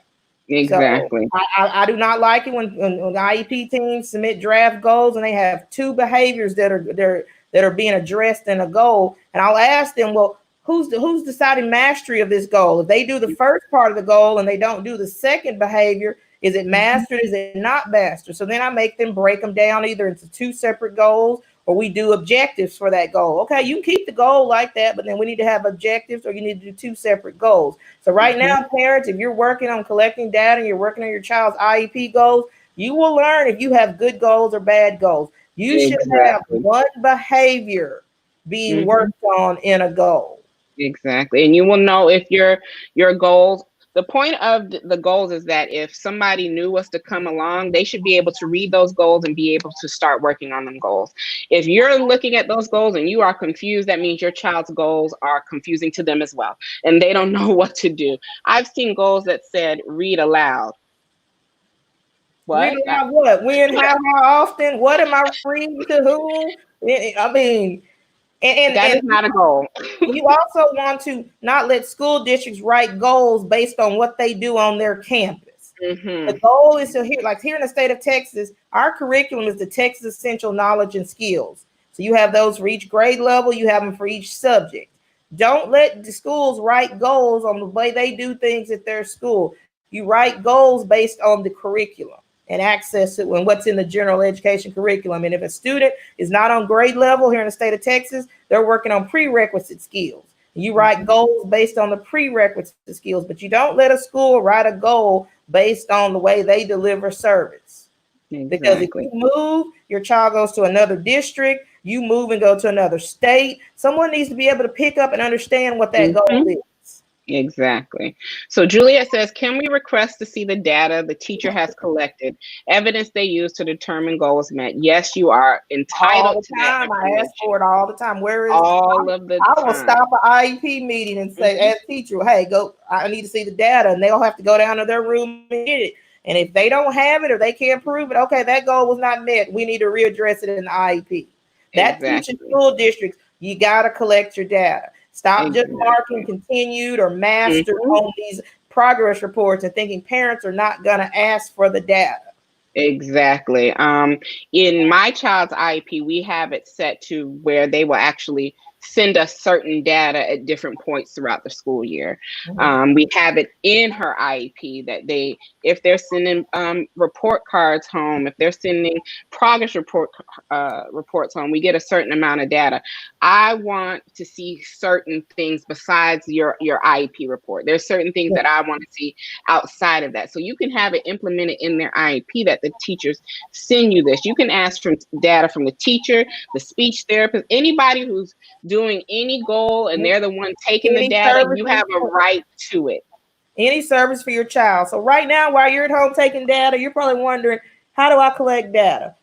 So Exactly. I do not like it when the IEP teams submit draft goals and they have 2 behaviors that are being addressed in a goal. And I'll ask them, well, who's deciding mastery of this goal? If they do the first part of the goal and they don't do the second behavior, is it Hmm. mastered? Is it not mastered? So then I make them break them down either into 2 separate goals or we do objectives for that goal. Okay, you can keep the goal like that, but then we need to have objectives or you need to do 2 separate goals. So right Hmm. now, parents, if you're working on collecting data and you're working on your child's IEP goals, you will learn if you have good goals or bad goals. You should have Exactly. one behavior being Hmm. worked on in a goal. Exactly. And you will know if your goals, The point of the goals is that if somebody new was to come along, they should be able to read those goals and be able to start working on them goals. If you're looking at those goals and you are confused, that means your child's goals are confusing to them as well, and they don't know what to do. I've seen goals that said read aloud. Read What? aloud what? When, how often? What am I reading to whom? I mean, That and is not a goal. you also want to not let school districts write goals based on what they do on their campus. Mm-hmm. The goal is to here in the state of Texas, our curriculum is the Texas Essential Knowledge and Skills. So you have those for each grade level, you have them for each subject. Don't let the schools write goals on the way they do things at their school. You write goals based on the curriculum and access it and what's in the general education curriculum. And if a student is not on grade level here in the state of Texas, they're working on prerequisite skills. You write goals based on the prerequisite skills, but you don't let a school write a goal based on the way they deliver service. Exactly. Because if you move, your child goes to another district, you move and go to another state, someone needs to be able to pick up and understand what that goal is. Exactly. So Juliet says, can we request to see the data the teacher has collected, evidence they use to determine goals met? Yes, you are entitled to that information. I ask for it all the time. Where is all of the I will stop an IEP meeting and say, as teacher, hey, go, I need to see the data, and they'll have to go down to their room and get it. And if they don't have it or they can't prove it, okay, that goal was not met. We need to readdress it in the IEP. That teaches school districts, you got to collect your data. Stop just marking continued or mastered on these progress reports and thinking parents are not going to ask for the data. Exactly. In my child's IEP, we have it set to where they will actually send us certain data at different points throughout the school year. We have it in her IEP that if they're sending report cards home, if they're sending progress reports home, we get a certain amount of data. I want to see certain things besides your IEP report. There's certain things that I want to see outside of that. So you can have it implemented in their IEP that the teachers send you this. You can ask for data from the teacher, the speech therapist, anybody who's doing any goal and they're the one taking the data, you have a right to it. Any service for your child. So right now, while you're at home taking data, you're probably wondering, how do I collect data?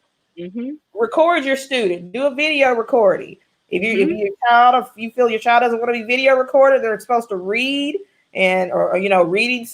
Record your student. Do a video recording. If you feel your child doesn't want to be video recorded, they're supposed to read or reading,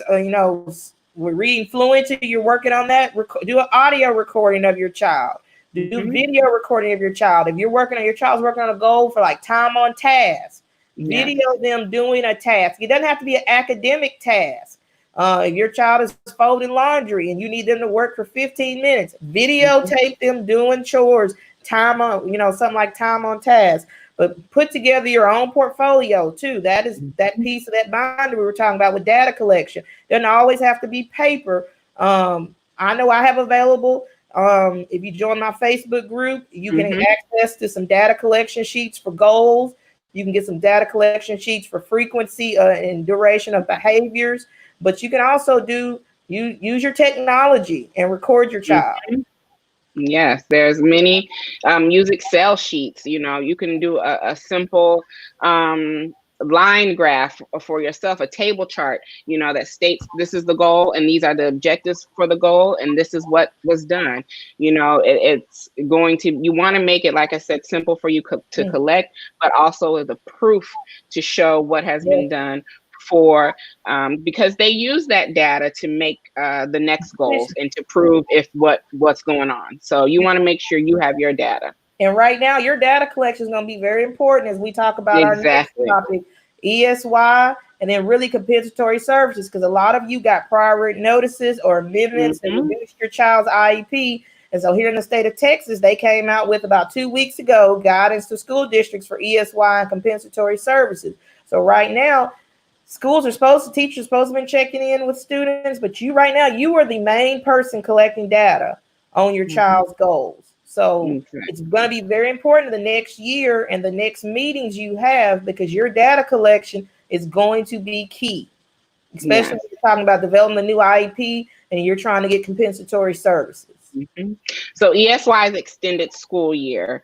we're reading fluency. You're working on that. Do an audio recording of your child. Do video recording of your child. If your child's working on a goal for like time on task, video them doing a task. It doesn't have to be an academic task. If your child is folding laundry and you need them to work for 15 minutes, videotape them doing chores, time on, something like time on task. But put together your own portfolio too. That is that piece of that binder we were talking about with data collection. Doesn't always have to be paper. I know I have available. If you join my Facebook group, you can get access to some data collection sheets for goals. You can get some data collection sheets for frequency and duration of behaviors. But you can also use your technology and record your child. Yes, there's many. Use Excel sheets. You can do a simple line graph for yourself, a table chart, that states this is the goal and these are the objectives for the goal and this is what was done. It's going to, you want to make it, like I said, simple for you to collect, but also as a proof to show what has been done because they use that data to make the next goals and to prove what's going on. So you want to make sure you have your data. And right now, your data collection is going to be very important as we talk about our next topic, ESY, and then really compensatory services, because a lot of you got prior written notices or amendments that reduced your child's IEP. And so here in the state of Texas, they came out with about 2 weeks ago guidance to school districts for ESY and compensatory services. So right now, teachers are supposed to be checking in with students, but you are the main person collecting data on your child's goals. So it's going to be very important the next year and the next meetings you have, because your data collection is going to be key, especially when you're talking about developing a new IEP and you're trying to get compensatory services. So ESY is extended school year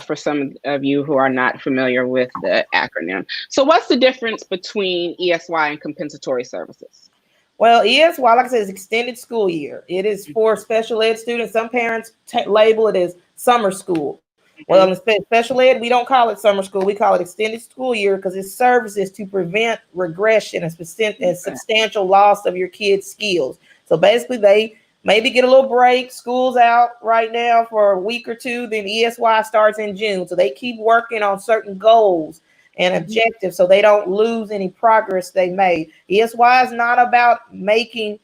for some of you who are not familiar with the acronym. So what's the difference between ESY and compensatory services? Well, ESY, like I said, is extended school year. It is for special ed students. Some parents label it as summer school. Well, Mhm. in special ed, we don't call it summer school. We call it extended school year because it services to prevent regression and substantial loss of your kids' skills. So basically, they maybe get a little break. School's out right now for a week or two. Then ESY starts in June. So they keep working on certain goals and objectives so they don't lose any progress they made. ESY is not about making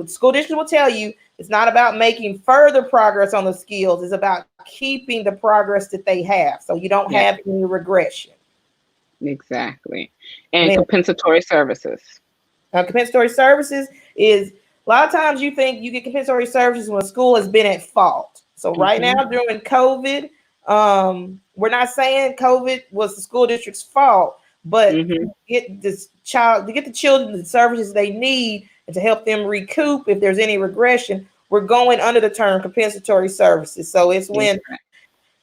school districts will tell you it's not about making further progress on the skills. It's about keeping the progress that they have so you don't Yeah, have any regression. exactly. And compensatory services. Compensatory services is a lot of times you think you get compensatory services when a school has been at fault. So right now during COVID, we're not saying COVID was the school district's fault, but to get the children the services they need and to help them recoup if there's any regression, we're going under the term compensatory services. So it's when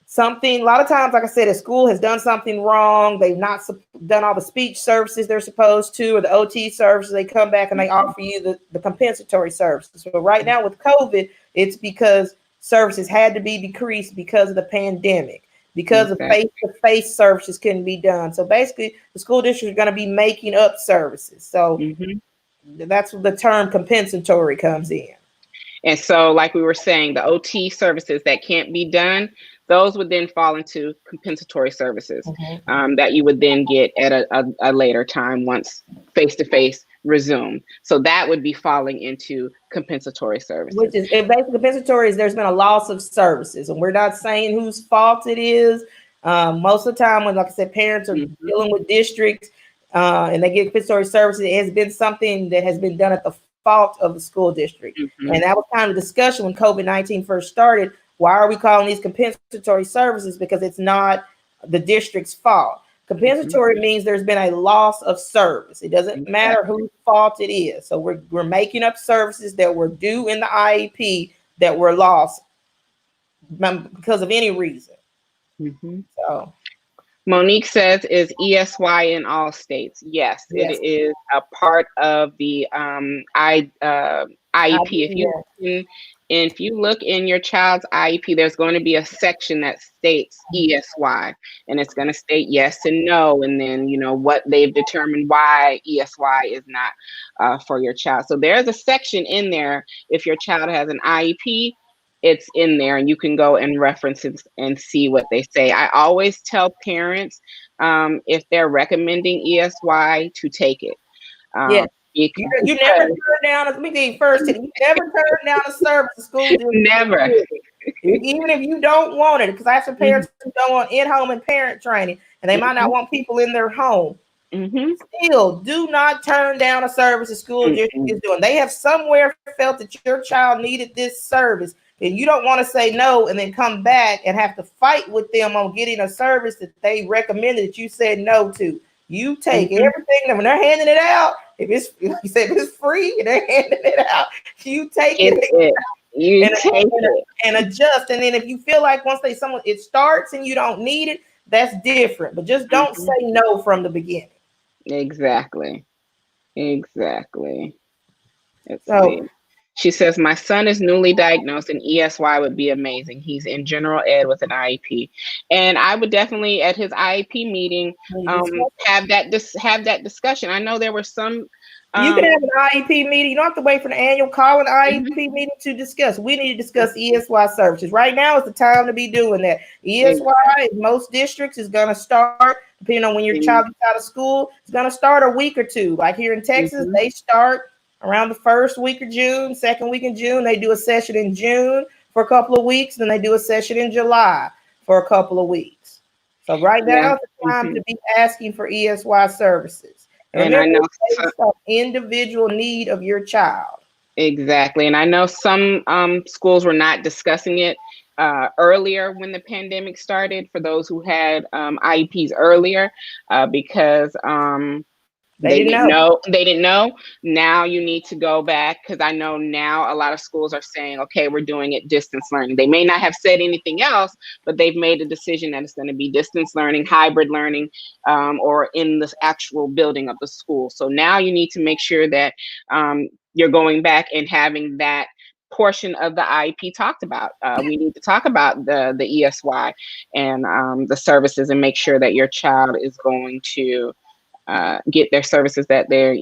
something, a lot of times, like I said, a school has done something wrong. They've not done all the speech services they're supposed to, or the OT services. They come back and they offer you the compensatory services. But right now with COVID, it's because services had to be decreased because of the pandemic, because the face-to-face services couldn't be done. So basically, the school district is going to be making up services. So that's where the term compensatory comes in. And so, like we were saying, the OT services that can't be done, those would then fall into compensatory services that you would then get at a later time once face-to-face resume. So that would be falling into compensatory services. Which is basically compensatory is there's been a loss of services, and we're not saying whose fault it is. Most of the time, when, like I said, parents are dealing with districts and they get compensatory services, it has been something that has been done at the fault of the school district. And that was kind of the discussion when COVID-19 first started. Why are we calling these compensatory services? Because it's not the district's fault. Compensatory means there's been a loss of service. It doesn't matter whose fault it is. So we're making up services that were due in the IEP that were lost because of any reason. So Monique says, is ESY in all states? Yes, it is a part of the IEP. If you look in your child's IEP, there's going to be a section that states ESY, and it's going to state yes and no, and then, you know, what they've determined why ESY is not for your child. So there's a section in there. If your child has an IEP, it's in there, and you can go and reference it and see what they say. I always tell parents if they're recommending ESY to take it. You never turn down. Let me tell you first. You never turn down a service to school. Never. Even if you don't want it, because I have some parents who don't want in-home and parent training, and they might not want people in their home. Still, do not turn down a service the school district is doing. They have somewhere felt that your child needed this service, and you don't want to say no and then come back and have to fight with them on getting a service that they recommended that you said no to. You take everything that when they're handing it out. If it's free and they're handing it out, you take it. You take it and adjust. And then if you feel like once it starts and you don't need it, that's different. But just don't say no from the beginning. Exactly. Let's see. She says, my son is newly diagnosed and ESY would be amazing. He's in general ed with an IEP. And I would definitely at his IEP meeting have that discussion. I know there were some you can have an IEP meeting. You don't have to wait for the annual call an IEP meeting to discuss. We need to discuss ESY services. Right now is the time to be doing that. ESY in most districts is going to start, depending on when your child is out of school, it's going to start a week or two. Like here in Texas, they start around the first week of June, second week in June. They do a session in June for a couple of weeks. Then they do a session in July for a couple of weeks. So right now is the time to be asking for ESY services. And remember, I know some individual need of your child. Exactly. And I know some schools were not discussing it earlier when the pandemic started for those who had IEPs earlier because They didn't know. They didn't know. Now you need to go back, because I know now a lot of schools are saying, okay, we're doing it distance learning. They may not have said anything else, but they've made a decision that it's going to be distance learning, hybrid learning, or in the actual building of the school. So now you need to make sure that you're going back and having that portion of the IEP talked about. We need to talk about the ESY and the services, and make sure that your child is going to get their services that they're,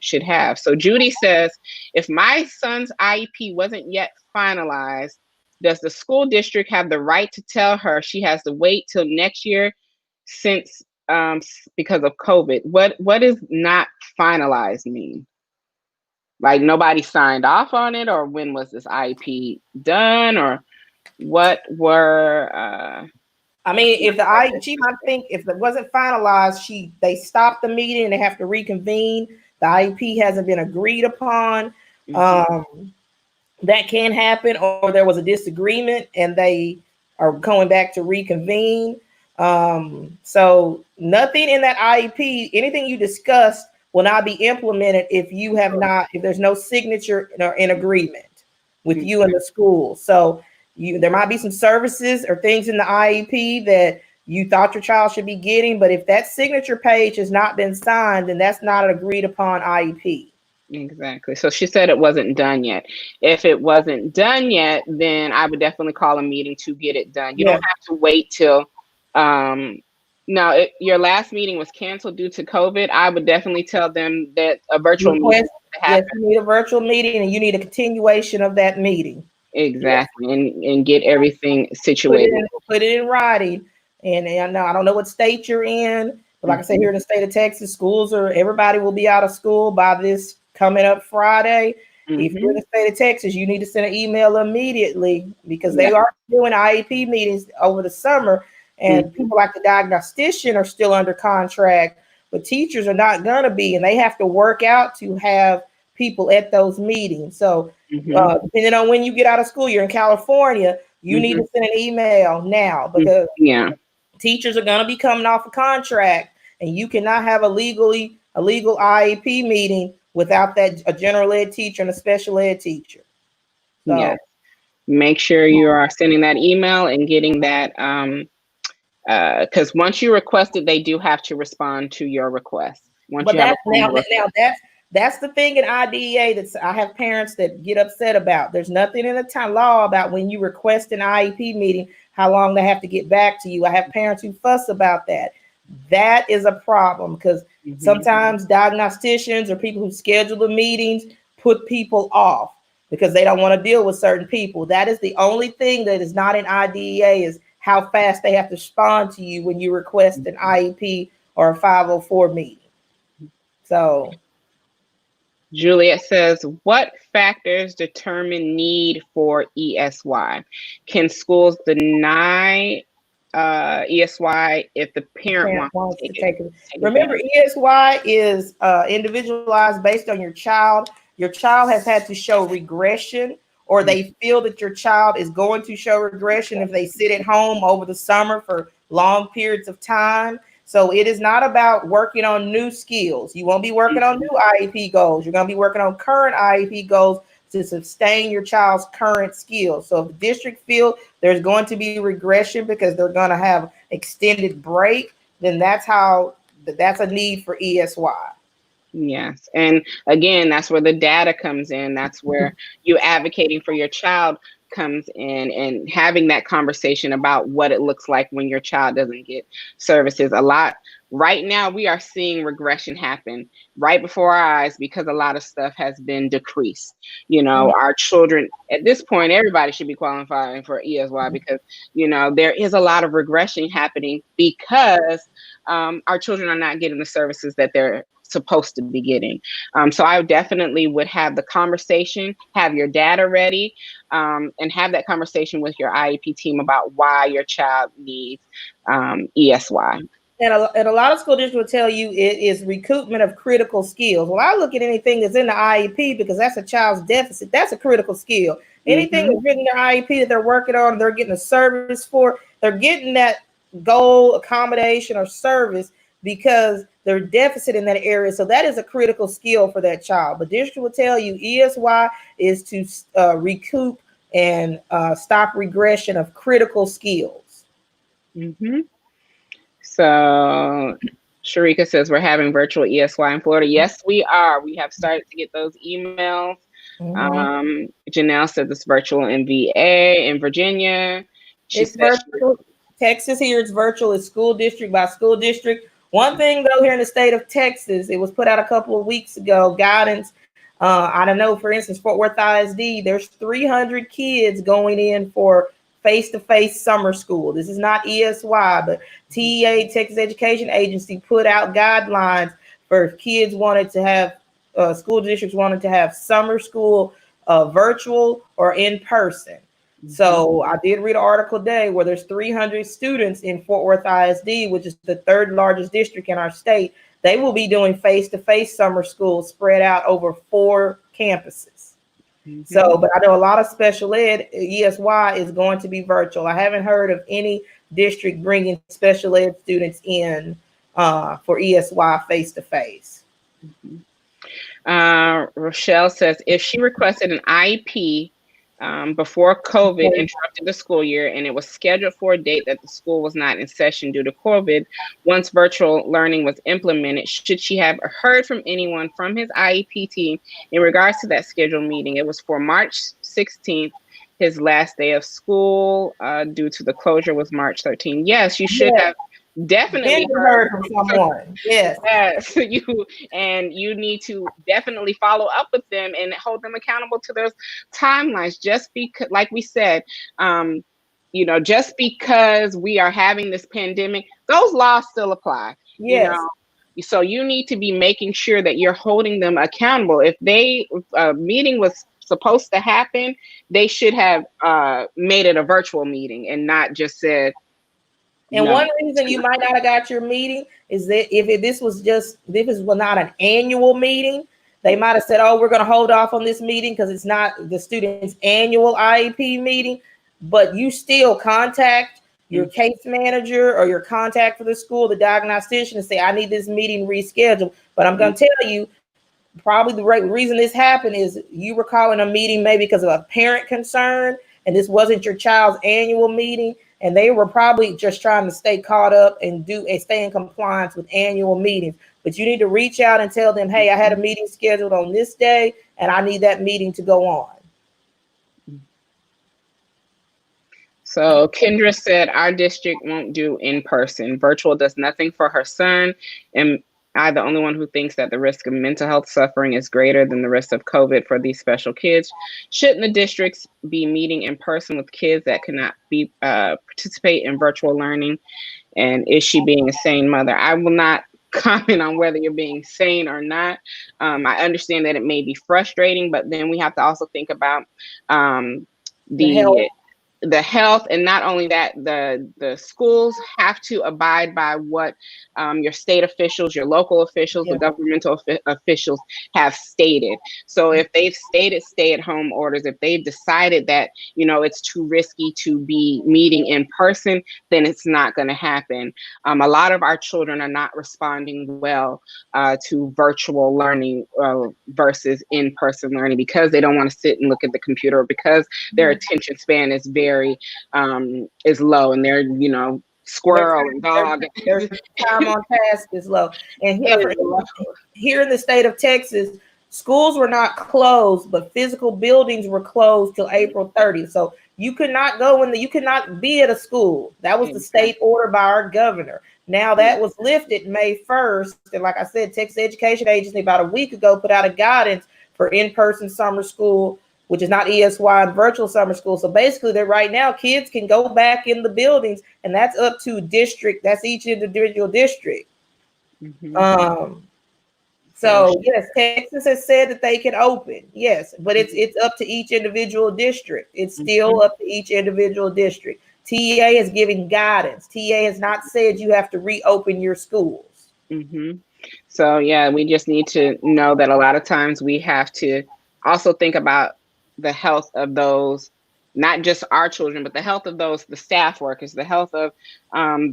should have. So Judy says, if my son's IEP wasn't yet finalized, does the school district have the right to tell her she has to wait till next year since because of COVID? What does not finalized mean? Like nobody signed off on it, or when was this IEP done, or what were I mean, if she might think if it wasn't finalized, they stopped the meeting and they have to reconvene. The IEP hasn't been agreed upon. That can happen, or there was a disagreement and they are going back to reconvene. So nothing in that IEP, anything you discussed will not be implemented if there's no signature or in agreement with you and the school. So there might be some services or things in the IEP that you thought your child should be getting, but if that signature page has not been signed, then that's not an agreed upon IEP. Exactly. So she said it wasn't done yet. If it wasn't done yet, then I would definitely call a meeting to get it done. You don't have to wait till your last meeting was canceled due to COVID. I would definitely tell them that a virtual meeting Yes, you need a virtual meeting and you need a continuation of that meeting. Exactly. And get everything situated. Put it in writing. And I don't know what state you're in, but like I said, here in the state of Texas, everybody will be out of school by this coming up Friday. If you're in the state of Texas, you need to send an email immediately, because they are doing IEP meetings over the summer, and people like the diagnostician are still under contract, but teachers are not going to be, and they have to work out to have people at those meetings. So depending on when you get out of school, you're in California, you need to send an email now, because teachers are going to be coming off a contract, and you cannot have a legal IEP meeting without a general ed teacher and a special ed teacher. So make sure you are sending that email and getting that, because once you request it, they do have to respond to your request. That's the thing in IDEA that I have parents that get upset about. There's nothing in the law about when you request an IEP meeting, how long they have to get back to you. I have parents who fuss about that. That is a problem, because sometimes diagnosticians or people who schedule the meetings put people off because they don't want to deal with certain people. That is the only thing that is not in IDEA, is how fast they have to respond to you when you request an IEP or a 504 meeting. So Juliet says, what factors determine need for ESY? Can schools deny ESY if the parent wants to take it? Remember, ESY is individualized based on your child. Your child has had to show regression, or they feel that your child is going to show regression if they sit at home over the summer for long periods of time. So it is not about working on new skills. You won't be working on new IEP goals. You're going to be working on current IEP goals to sustain your child's current skills. So if the district feels there's going to be regression because they're going to have extended break, then that's a need for ESY. Yes. And again, that's where the data comes in. That's where you advocating for your child comes in, and having that conversation about what it looks like when your child doesn't get services. A lot right now, we are seeing regression happen right before our eyes because a lot of stuff has been decreased. Our children at this point, everybody should be qualifying for ESY because, there is a lot of regression happening because our children are not getting the services that they're supposed to be getting. So I definitely would have the conversation, have your data ready, and have that conversation with your IEP team about why your child needs ESY. And a lot of school districts will tell you it is recoupment of critical skills. Well, I look at anything that's in the IEP because that's a child's deficit. That's a critical skill. Anything that's written in their IEP that they're working on, they're getting a service for, they're getting that goal, accommodation, or service, because they're deficit in that area. So that is a critical skill for that child. But district will tell you ESY is to recoup and stop regression of critical skills. Mm-hmm. So Sharika says we're having virtual ESY in Florida. Yes, we are. We have started to get those emails. Janelle said this virtual in VA in Virginia. It's virtual. Texas here, it's virtual. It's school district by school district. One thing though, here in the state of Texas, it was put out a couple of weeks ago, guidance. I don't know, for instance, Fort Worth ISD, there's 300 kids going in for face-to-face summer school. This is not ESY, but TEA, Texas Education Agency, put out guidelines for kids wanted to have, school districts wanted to have summer school virtual or in person. So I did read an article today where there's 300 students in Fort Worth ISD, which is the third largest district in our state. They will be doing face-to-face summer school spread out over 4 campuses. So, but I know a lot of special ed ESY is going to be virtual. I haven't heard of any district bringing special ed students in for ESY face-to-face. Rochelle says if she requested an IEP before COVID interrupted the school year and it was scheduled for a date that the school was not in session due to COVID, once virtual learning was implemented, should she have heard from anyone from his IEP team in regards to that scheduled meeting? It was for March 16th, his last day of school, due to the closure was March 13th. Yes, you should have definitely heard from someone. Yes. You need to definitely follow up with them and hold them accountable to those timelines. Just because, like we said, just because we are having this pandemic, those laws still apply. Yes. So you need to be making sure that you're holding them accountable. If a meeting was supposed to happen, they should have made it a virtual meeting and not just said. And one reason you might not have got your meeting is that if this was not an annual meeting, they might have said, oh, we're going to hold off on this meeting because it's not the student's annual IEP meeting, but you still contact your case manager or your contact for the school, the diagnostician, and say, I need this meeting rescheduled. But I'm going to tell you, probably the reason this happened is you were calling a meeting maybe because of a parent concern, and this wasn't your child's annual meeting. And they were probably just trying to stay caught up and stay in compliance with annual meetings. But you need to reach out and tell them, hey, I had a meeting scheduled on this day and I need that meeting to go on. So Kendra said our district won't do in person. Virtual does nothing for her son. And I'm the only one who thinks that the risk of mental health suffering is greater than the risk of COVID for these special kids. Shouldn't the districts be meeting in person with kids that cannot be participate in virtual learning? And is she being a sane mother? I will not comment on whether you're being sane or not. I understand that it may be frustrating, but then we have to also think about the health, and not only that, the schools have to abide by what your state officials, your local officials, the governmental officials have stated. So if they've stated stay-at-home orders, if they've decided that it's too risky to be meeting in person, then it's not going to happen. A lot of our children are not responding well to virtual learning versus in-person learning because they don't want to sit and look at the computer, because their attention span is very is low, and they're squirrel and dog. Their time on task is low. And here in the state of Texas, schools were not closed, but physical buildings were closed till April 30th. So you could not you could not be at a school. That was the state order by our governor. Now that was lifted May 1st. And like I said, Texas Education Agency about a week ago put out a guidance for in-person summer school, which is not ESY, and virtual summer school. So basically, that right now kids can go back in the buildings, and that's up to district. That's each individual district. So yes, Texas has said that they can open. Yes, but it's up to each individual district. It's still up to each individual district. TEA is giving guidance. TEA has not said you have to reopen your schools. So yeah, we just need to know that a lot of times we have to also think about the health of those not just our children, but the health of the staff workers, the health of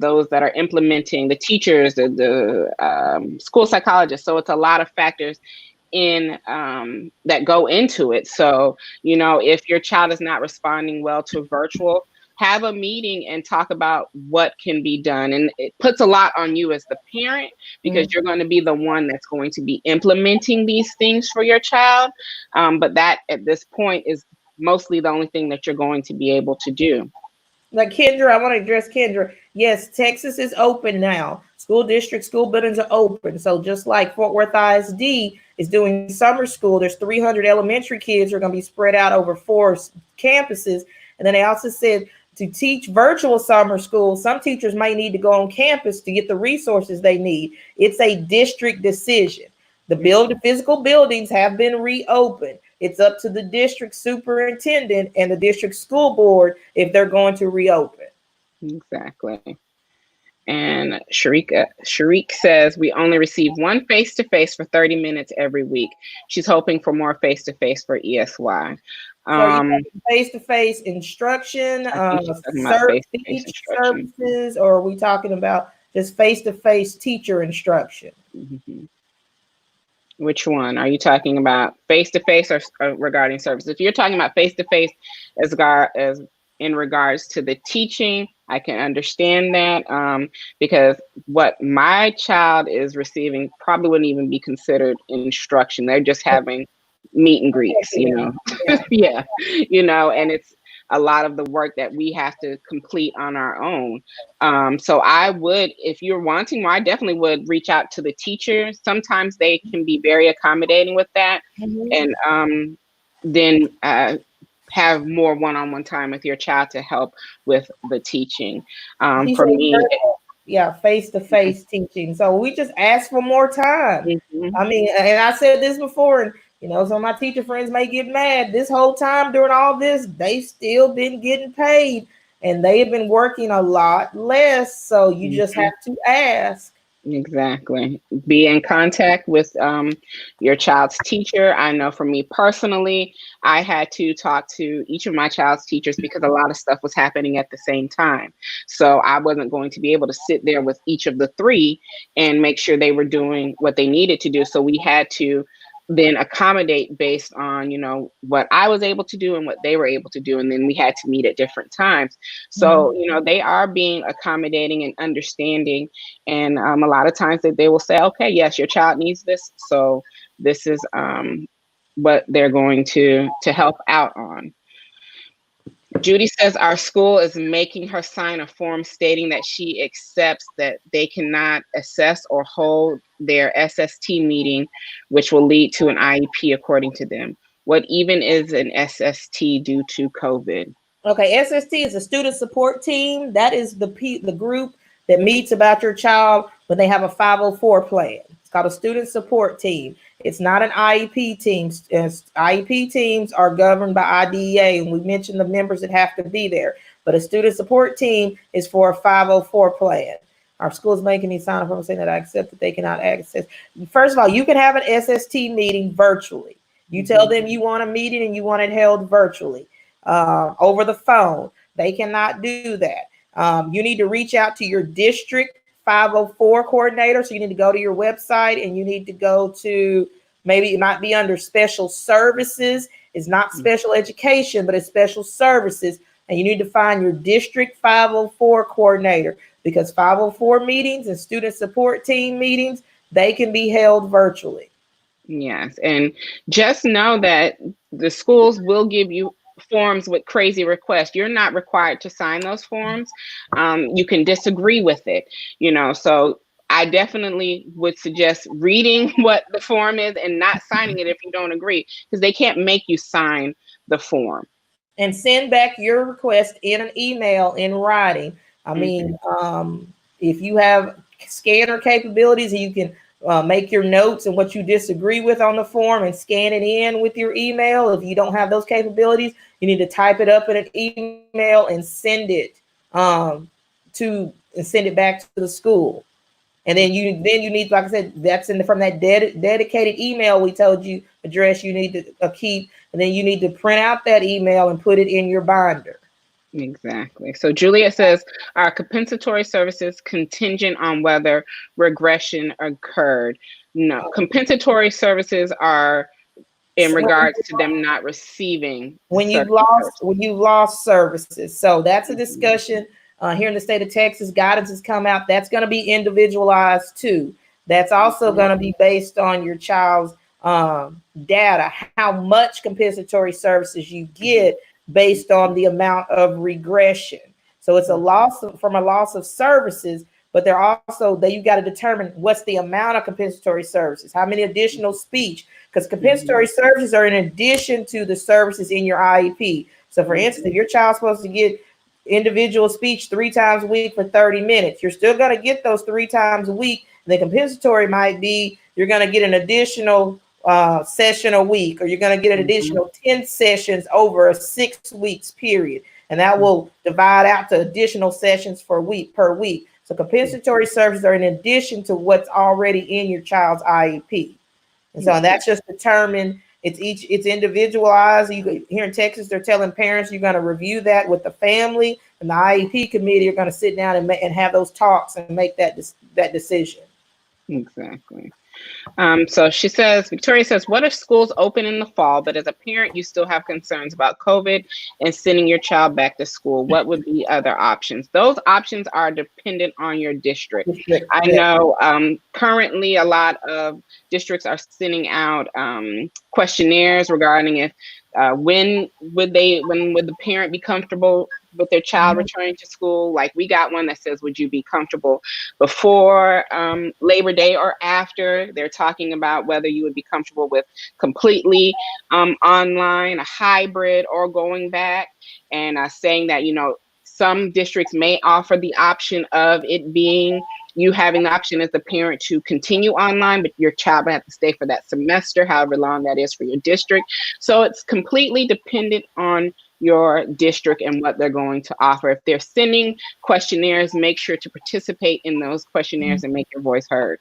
those that are implementing, the teachers, the school psychologists. So it's a lot of factors in that go into it. So, if your child is not responding well to virtual, have a meeting and talk about what can be done. And it puts a lot on you as the parent, because you're going to be the one that's going to be implementing these things for your child. But that at this point is mostly the only thing that you're going to be able to do. Like Kendra, I want to address Kendra. Yes, Texas is open now. School districts, school buildings are open. So just like Fort Worth ISD is doing summer school, there's 300 elementary kids who are going to be spread out over 4 campuses. And then they also said to teach virtual summer school, some teachers might need to go on campus to get the resources they need. It's a district decision. The physical buildings have been reopened. It's up to the district superintendent and the district school board if they're going to reopen. Exactly. And Sharik says, we only receive one face-to-face for 30 minutes every week. She's hoping for more face-to-face for ESY. So face-to-face instruction, services, or are we talking about just face-to-face teacher instruction? Mm-hmm. Which one? Are you talking about face-to-face or regarding service? If you're talking about face-to-face as in regards to the teaching, I can understand that, because what my child is receiving probably wouldn't even be considered instruction. They're just having meet and greets, yeah, and it's a lot of the work that we have to complete on our own. So I would, if you're wanting more, I definitely would reach out to the teachers. Sometimes they can be very accommodating with that. Mm-hmm. And then have more one-on-one time with your child to help with the teaching. For me, face-to-face teaching. So we just ask for more time. Mm-hmm. I mean, and I said this before, and some of my teacher friends may get mad. This whole time during all this, they've still been getting paid, and they have been working a lot less. So you just have to ask. Exactly. Be in contact with your child's teacher. I know for me personally, I had to talk to each of my child's teachers because a lot of stuff was happening at the same time. So I wasn't going to be able to sit there with each of the 3 and make sure they were doing what they needed to do. So we had to then accommodate based on, what I was able to do and what they were able to do. And then we had to meet at different times. So, they are being accommodating and understanding. And a lot of times they will say, okay, yes, your child needs this. So this is what they're going to help out on. Judy says our school is making her sign a form stating that she accepts that they cannot assess or hold their SST meeting, which will lead to an IEP according to them. What even is an SST due to COVID? Okay, SST is a student support team. That is the group that meets about your child when they have a 504 plan. It's called a student support team. It's not an IEP team. IEP teams are governed by IDEA, and we mentioned the members that have to be there. But a student support team is for a 504 plan. Our school is making me sign a form saying that I accept that they cannot access. First of all, you can have an SST meeting virtually. You tell them you want a meeting and you want it held virtually over the phone. They cannot do that. You need to reach out to your district 504 coordinator. So you need to go to your website and you need to go to, maybe it might be under special services. It's not special education, but it's special services. And you need to find your district 504 coordinator, because 504 meetings and student support team meetings, they can be held virtually. Yes. And just know that the schools will give you forms with crazy requests. You're not required to sign those forms. You can disagree with it, so I definitely would suggest reading what the form is and not signing it if you don't agree, because they can't make you sign the form. And send back your request in an email in writing. I mean, if you have scanner capabilities, you can make your notes and what you disagree with on the form and scan it in with your email. If you don't have those capabilities, you need to type it up in an email and send it send it back to the school. And then you need, like I said, that's from that dedicated email we told you address you need to keep. and then you need to print out that email and put it in your binder. Exactly. So Juliet says, are compensatory services contingent on whether regression occurred? No, compensatory services are in regards to them not receiving when you've certain lost services. when you've lost services. So that's a Mhm. discussion. Here in the state of Texas, guidance has come out. That's going to be individualized too. That's also going to be based on your child's data, how much compensatory services you get based on the amount of regression. So it's a from a loss of services, but they're also that you got to determine what's the amount of compensatory services, how many additional speech, because compensatory services are in addition to the services in your IEP. So for instance, if your child's supposed to get individual speech 3 times a week for 30 minutes, you're still going to get those 3 times a week. The compensatory might be you're going to get an additional session a week, or you're going to get an additional 10 sessions over a 6 weeks period. And that will divide out to additional sessions per week. So compensatory services are in addition to what's already in your child's IEP. And so that's just determined. It's individualized. Here in Texas, they're telling parents you're going to review that with the family, and the IEP committee are going to sit down and have those talks and make that decision. Exactly. So she says, Victoria says, what if schools open in the fall, but as a parent, you still have concerns about COVID and sending your child back to school? What would be other options? Those options are dependent on your district. I know currently a lot of districts are sending out questionnaires regarding if when would the parent be comfortable with their child returning to school. Like we got one that says, would you be comfortable before Labor Day or after? They're talking about whether you would be comfortable with completely online, a hybrid, or going back, and saying that, some districts may offer the option of it being you having the option as the parent to continue online, but your child will have to stay for that semester, however long that is for your district. So it's completely dependent on your district and what they're going to offer. If they're sending questionnaires, make sure to participate in those questionnaires and make your voice heard.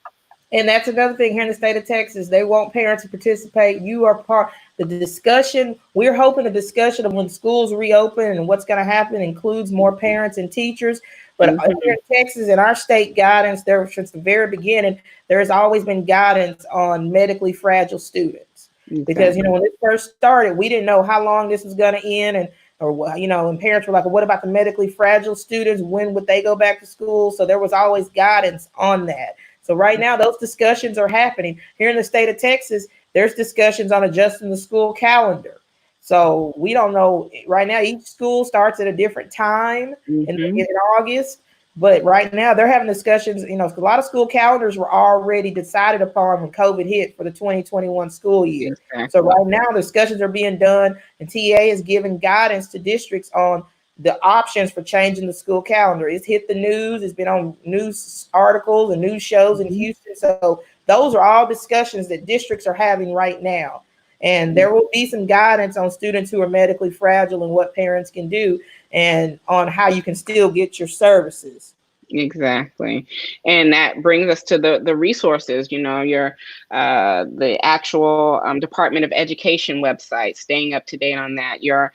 And that's another thing here in the state of Texas. They want parents to participate. You are part of the discussion. We're hoping the discussion of when schools reopen and what's going to happen includes more parents and teachers. But here in Texas, in our state guidance, there since the very beginning, there has always been guidance on medically fragile students. Because, when it first started, we didn't know how long this was going to end. And parents were like, well, what about the medically fragile students? When would they go back to school? So there was always guidance on that. So right now, those discussions are happening here in the state of Texas. There's discussions on adjusting the school calendar. So we don't know right now. Each school starts at a different time in August. But right now, they're having discussions. A lot of school calendars were already decided upon when COVID hit for the 2021 school year. So right now, discussions are being done, and TA is giving guidance to districts on the options for changing the school calendar. It's hit the news. It's been on news articles and news shows in Houston. So those are all discussions that districts are having right now. And there will be some guidance on students who are medically fragile and what parents can do and on how you can still get your services. Exactly. And that brings us to the resources, your the actual Department of Education website, staying up to date on that, your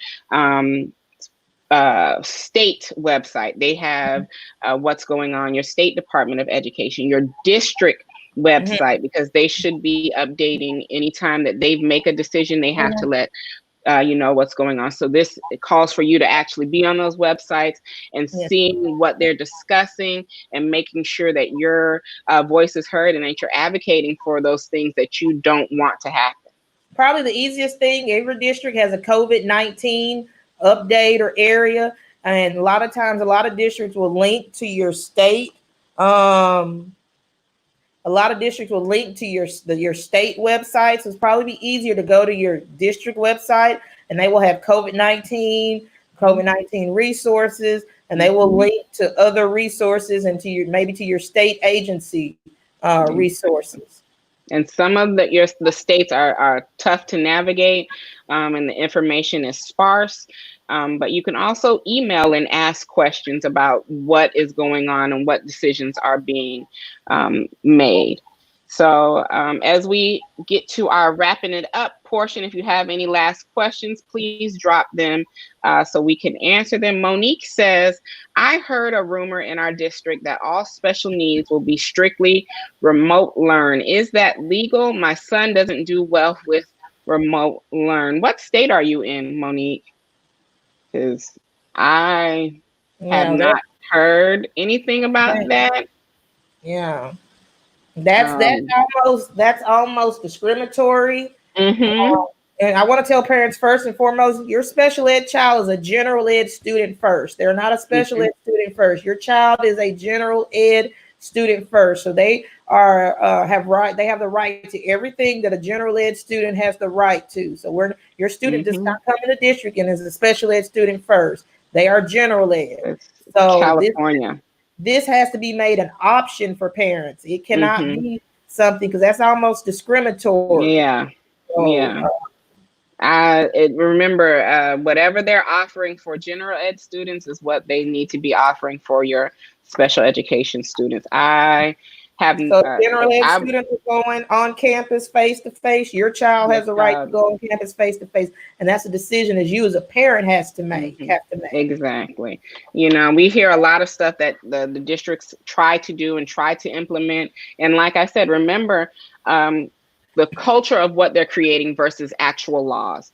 state website. They have what's going on, your state Department of Education, your district website, because they should be updating anytime that they make a decision. They have to let what's going on. So it calls for you to actually be on those websites and seeing what they're discussing and making sure that your voice is heard and that you're advocating for those things that you don't want to happen. Probably the easiest thing, every district has a COVID-19 update or area. And a lot of times, a lot of districts will link to your state. A lot of districts will link to your state websites. So it's probably be easier to go to your district website, and they will have COVID-19 resources, and they will link to other resources and to your state agency resources. And some of the states are tough to navigate, and the information is sparse. But you can also email and ask questions about what is going on and what decisions are being made. So as we get to our wrapping it up portion, if you have any last questions, please drop them so we can answer them. Monique says, I heard a rumor in our district that all special needs will be strictly remote learn. Is that legal? My son doesn't do well with remote learn. What state are you in, Monique? Because I have Yeah, not heard anything about that, that. yeah. That's Um, that's almost discriminatory. mhm. And I want to tell parents first and foremost, your special ed child is a general ed student first. They're not a special Mhm. ed student first. Your child is a general ed student first. So they are they have the right to everything that a general ed student has the right to. So your student does Mhm. not come in the district and is a special ed student first. They are general ed. It's So California. this has to be made an option for parents. It cannot Mhm. be something because that's almost discriminatory. Yeah. So Yeah. Remember, whatever they're offering for general ed students is what they need to be offering for your special education students. I have, So general ed I, students are going on campus face to face. Your child your has the right to child. go on campus face to face, and that's a decision as you as a parent has to make. Mhm. Have to make. Exactly. You know, we hear a lot of stuff that the districts try to do and try to implement. And like I said, remember, the culture of what they're creating versus actual laws.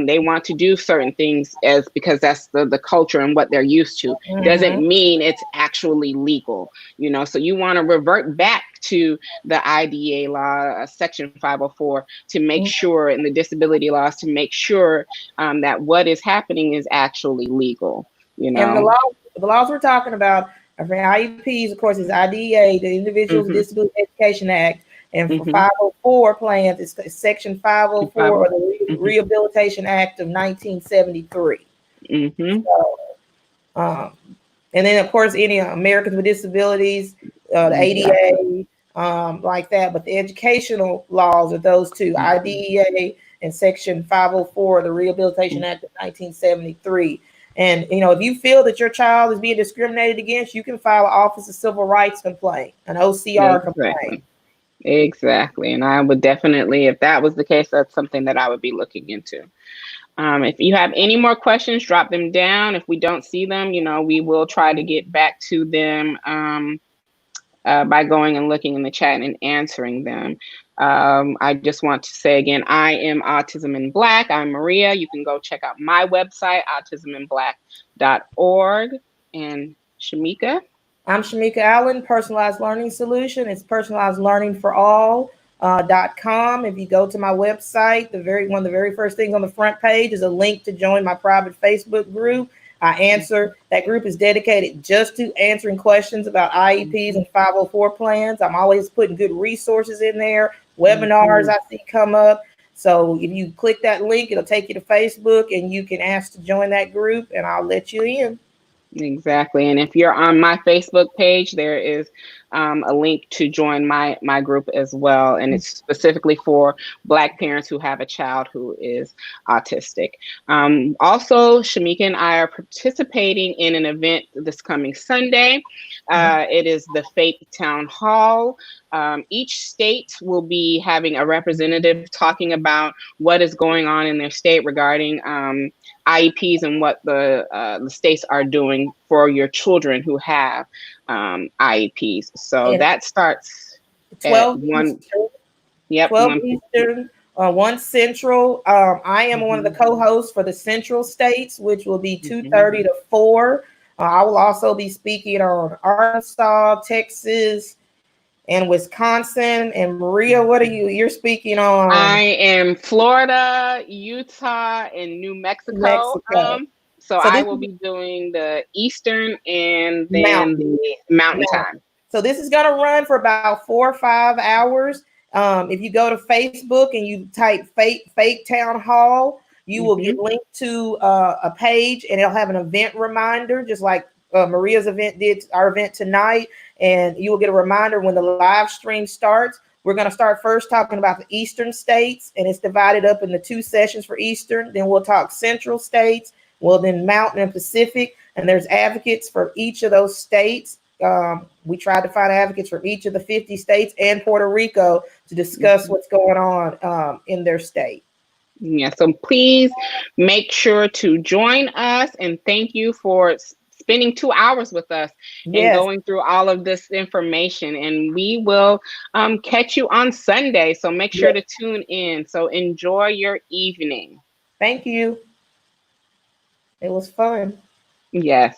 They want to do certain things as because that's the culture and what they're used to. Doesn't Mhm. mean it's actually legal. You know, so you want to revert back to the IDA law, Section 504, to make sure, and the disability laws to make sure that what is happening is actually legal. You And know. the laws we're talking about are for IEPs, of course, is IDEA, the Individuals with Mhm. Disability Education Act, and for Mhm. 504 plans, it's Section 504 or 504. the Mhm. Rehabilitation Act of 1973. Mhm. So, um, and then of course any Americans with Disabilities, the Exactly. ADA, like that. But the educational laws are those two, Mhm. IDEA and Section 504, the Rehabilitation Act of 1973. And if you feel that your child is being discriminated against, you can file an Office of Civil Rights complaint, an OCR complaint. Exactly. Exactly. And I would definitely, if that was the case, that's something that I would be looking into. If you have any more questions, drop them down. If we don't see them, we will try to get back to them by going and looking in the chat and answering them. I just want to say again, I am Autism in Black. I'm Maria. You can go check out my website, autisminblack.org. And Shamika? I'm Shamika Allen, Personalized Learning Solution. It's personalized learning for all. .com. If you go to my website, one of the very first things on the front page is a link to join my private Facebook group. That group is dedicated just to answering questions about IEPs and 504 plans. I'm always putting good resources in there, webinars I see come up. So if you click that link, it'll take you to Facebook and you can ask to join that group and I'll let you in. Exactly. And if you're on my Facebook page, there is a link to join my group as well. And it's specifically for Black parents who have a child who is autistic. Also, Shamika and I are participating in an event this coming Sunday. It is the Faith Town Hall. Each state will be having a representative talking about what is going on in their state regarding IEPs and what the states are doing for your children who have IEPs. So And that starts at 12 one. Eastern, Yep, 12 1 p.m. Eastern, 1 Central. I am one of the Mhm. co-hosts for the Central States, which will be Mhm. 2:30 to 4. I will also be speaking on Arkansas, Texas, and Wisconsin. And Maria, what are you? You're speaking I on am Florida, Utah, and New Mexico. Mexico. So So I this will is be doing the Eastern and then Mountain. the Mountain Time. So this is going to run for about 4 or 5 hours. If you go to Facebook and you type Fake Town Hall, you will get Mhm. linked to a page and it'll have an event reminder, just like Maria's event did, our event tonight. And you will get a reminder when the live stream starts. We're going to start first talking about the Eastern states, and it's divided up into 2 sessions for Eastern. Then we'll talk Central states, well, then Mountain and Pacific. And there's advocates for each of those states. We tried to find advocates from each of the 50 states and Puerto Rico to discuss what's going on in their state. Yeah, so please make sure to join us, and thank you for spending 2 hours with us and Yes. going through all of this information. And we will catch you on Sunday, so make sure to tune in. So enjoy your evening. Thank you. It was fun. Yes.